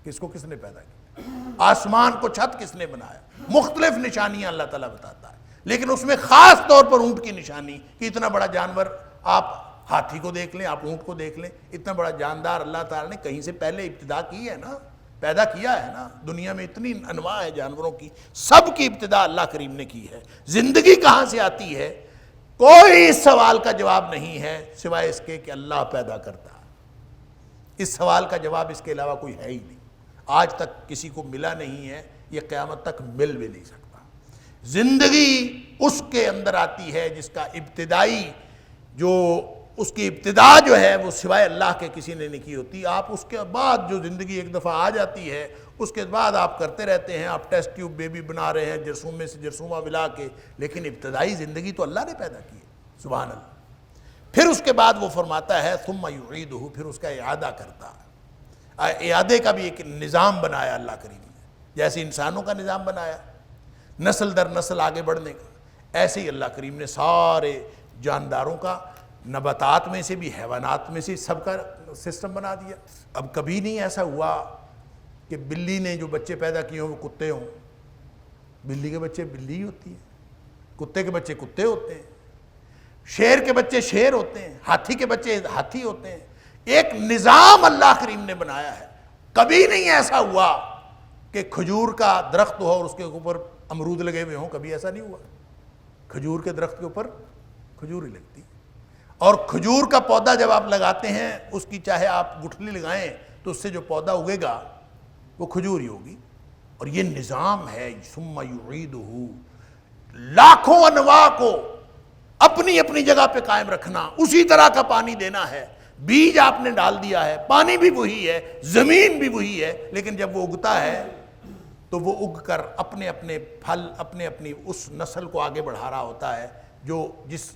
کس کو کس نے پیدا کیا؟ آسمان کو چھت کس نے بنایا؟ مختلف نشانیاں اللہ تعالیٰ بتاتا ہے، لیکن اس میں خاص طور پر اونٹ کی نشانی کہ اتنا بڑا جانور، آپ ہاتھی کو دیکھ لیں، آپ اونٹ کو دیکھ لیں، اتنا بڑا جاندار اللہ تعالیٰ نے کہیں سے پہلے ابتدا کی ہے نا، پیدا کیا ہے نا۔ دنیا میں اتنی انواع ہے جانوروں کی، سب کی ابتدا اللہ کریم نے کی ہے۔ زندگی کہاں سے آتی ہے؟ کوئی اس سوال کا جواب نہیں ہے سوائے اس کے کہ اللہ پیدا کرتا ہے۔ اس سوال کا جواب اس کے علاوہ کوئی ہے ہی نہیں، آج تک کسی کو ملا نہیں ہے، یہ قیامت تک مل بھی نہیں سکتا۔ زندگی اس کے اندر آتی ہے جس کا ابتدائی، جو اس کی ابتدا جو ہے وہ سوائے اللہ کے کسی نے نہیں کی ہوتی۔ آپ اس کے بعد جو زندگی ایک دفعہ آ جاتی ہے، اس کے بعد آپ کرتے رہتے ہیں، آپ ٹیسٹ ٹیوب بیبی بنا رہے ہیں جرثومے سے جرثومہ ملا کے، لیکن ابتدائی زندگی تو اللہ نے پیدا کی ہے، سبحان اللہ۔ پھر اس کے بعد وہ فرماتا ہے ثم یعیدہ، پھر اس کا اعادہ کرتا ہے۔ اعادے کا بھی ایک نظام بنایا اللہ کریم نے، جیسے انسانوں کا نظام بنایا نسل در نسل آگے بڑھنے کا، ایسے ہی اللہ کریم نے سارے جانداروں کا، نباتات میں سے بھی، حیوانات میں سے، سب کا سسٹم بنا دیا۔ اب کبھی نہیں ایسا ہوا کہ بلی نے جو بچے پیدا کیے ہوں وہ کتے ہوں، بلی کے بچے بلی ہی ہوتی ہیں، کتے کے بچے کتے ہوتے ہیں، شیر کے بچے شیر ہوتے ہیں، ہاتھی کے بچے ہاتھی ہوتے ہیں۔ ایک نظام اللہ کریم نے بنایا ہے۔ کبھی نہیں ایسا ہوا کہ کھجور کا درخت ہو اور اس کے اوپر امرود لگے ہوئے ہوں، کبھی ایسا نہیں ہوا۔ کھجور کے درخت کے اوپر کھجور ہی لگتی، اور کھجور کا پودا جب آپ لگاتے ہیں، اس کی چاہے آپ گٹھلی لگائیں تو اس سے جو پودا اگے گا وہ کھجور ہی ہوگی۔ اور یہ نظام ہے ثم یعیدہ، لاکھوں انواع کو اپنی اپنی جگہ پہ قائم رکھنا، اسی طرح کا پانی دینا ہے۔ بیج آپ نے ڈال دیا ہے، پانی بھی وہی ہے، زمین بھی وہی ہے، لیکن جب وہ اگتا ہے تو وہ اگ کر اپنے اپنے پھل، اپنے اپنی اس نسل کو آگے بڑھا رہا ہوتا ہے جو جس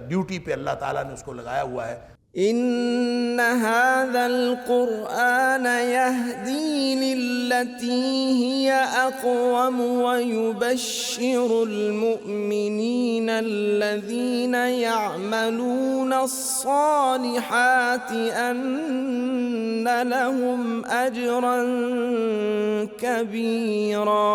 ڈیوٹی پہ اللہ تعالیٰ نے اس کو لگایا ہوا ہے۔ إن هذا القرآن يهدي للتي هي أقوم ويبشر المؤمنين الذين يعملون الصالحات أن لهم أجرا كبيرا